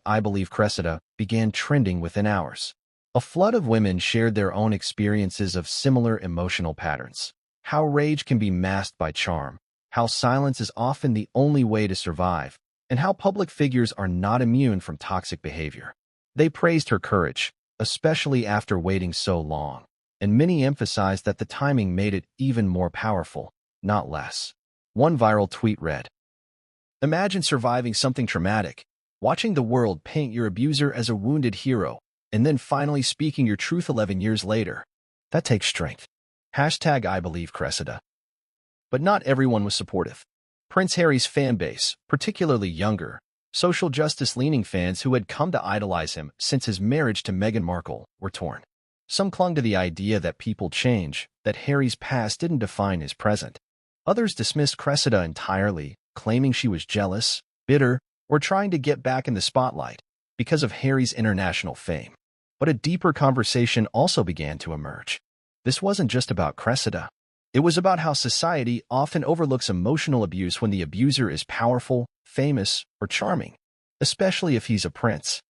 #IBelieveCressida began trending within hours. A flood of women shared their own experiences of similar emotional patterns. How rage can be masked by charm, how silence is often the only way to survive, and how public figures are not immune from toxic behavior. They praised her courage, especially after waiting so long, and many emphasized that the timing made it even more powerful, not less. One viral tweet read, "Imagine surviving something traumatic, watching the world paint your abuser as a wounded hero, and then finally speaking your truth 11 years later. That takes strength." #IBelieveCressida. But not everyone was supportive. Prince Harry's fan base, particularly younger, social justice-leaning fans who had come to idolize him since his marriage to Meghan Markle, were torn. Some clung to the idea that people change, that Harry's past didn't define his present. Others dismissed Cressida entirely, claiming she was jealous, bitter, or trying to get back in the spotlight because of Harry's international fame. But a deeper conversation also began to emerge. This wasn't just about Cressida. It was about how society often overlooks emotional abuse when the abuser is powerful, famous, or charming, especially if he's a prince.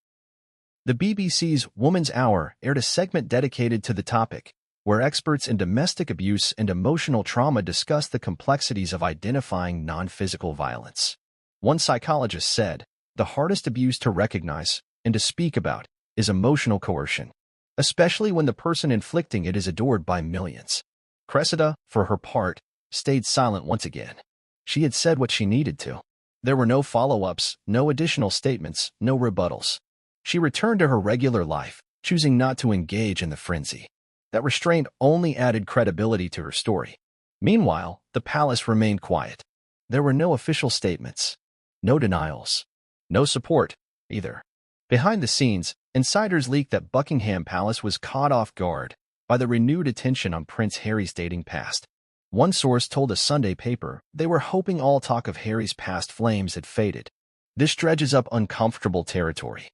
The BBC's Woman's Hour aired a segment dedicated to the topic, where experts in domestic abuse and emotional trauma discussed the complexities of identifying non-physical violence. One psychologist said, "The hardest abuse to recognize and to speak about is emotional coercion, especially when the person inflicting it is adored by millions." Cressida, for her part, stayed silent once again. She had said what she needed to. There were no follow-ups, no additional statements, no rebuttals. She returned to her regular life, choosing not to engage in the frenzy. That restraint only added credibility to her story. Meanwhile, the palace remained quiet. There were no official statements, no denials, no support, either. Behind the scenes, insiders leaked that Buckingham Palace was caught off guard by the renewed attention on Prince Harry's dating past. One source told a Sunday paper they were hoping all talk of Harry's past flames had faded. This dredges up uncomfortable territory.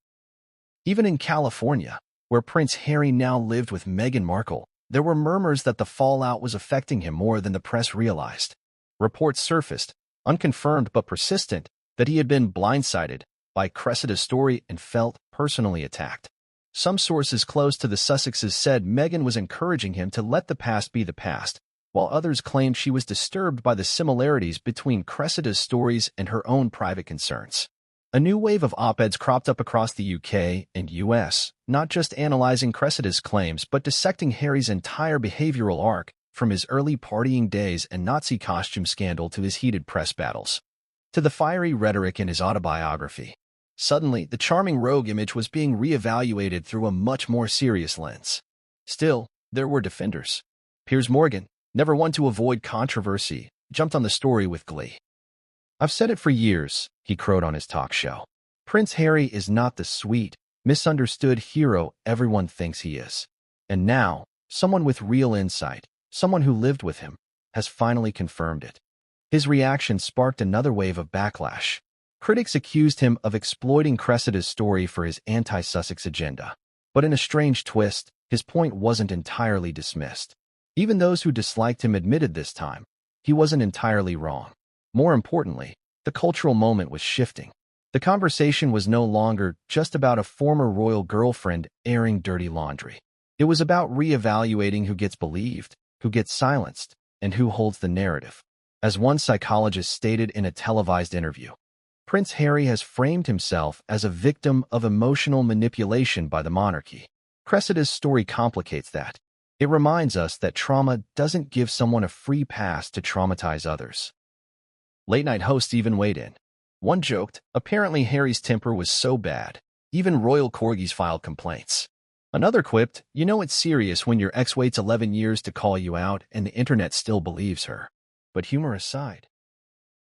Even in California, where Prince Harry now lived with Meghan Markle, there were murmurs that the fallout was affecting him more than the press realized. Reports surfaced, unconfirmed but persistent, that he had been blindsided by Cressida's story and felt personally attacked. Some sources close to the Sussexes said Meghan was encouraging him to let the past be the past, while others claimed she was disturbed by the similarities between Cressida's stories and her own private concerns. A new wave of op-eds cropped up across the UK and US, not just analyzing Cressida's claims but dissecting Harry's entire behavioral arc, from his early partying days and Nazi costume scandal to his heated press battles, to the fiery rhetoric in his autobiography. Suddenly, the charming rogue image was being re-evaluated through a much more serious lens. Still, there were defenders. Piers Morgan, never one to avoid controversy, jumped on the story with glee. "I've said it for years," he crowed on his talk show. "Prince Harry is not the sweet, misunderstood hero everyone thinks he is. And now, someone with real insight, someone who lived with him, has finally confirmed it." His reaction sparked another wave of backlash. Critics accused him of exploiting Cressida's story for his anti-Sussex agenda. But in a strange twist, his point wasn't entirely dismissed. Even those who disliked him admitted this time he wasn't entirely wrong. More importantly, the cultural moment was shifting. The conversation was no longer just about a former royal girlfriend airing dirty laundry. It was about re-evaluating who gets believed, who gets silenced, and who holds the narrative. As one psychologist stated in a televised interview, Prince Harry has framed himself as a victim of emotional manipulation by the monarchy. Cressida's story complicates that. It reminds us that trauma doesn't give someone a free pass to traumatize others. Late-night hosts even weighed in. One joked, apparently Harry's temper was so bad, even royal corgis filed complaints. Another quipped, you know it's serious when your ex waits 11 years to call you out and the internet still believes her. But humor aside,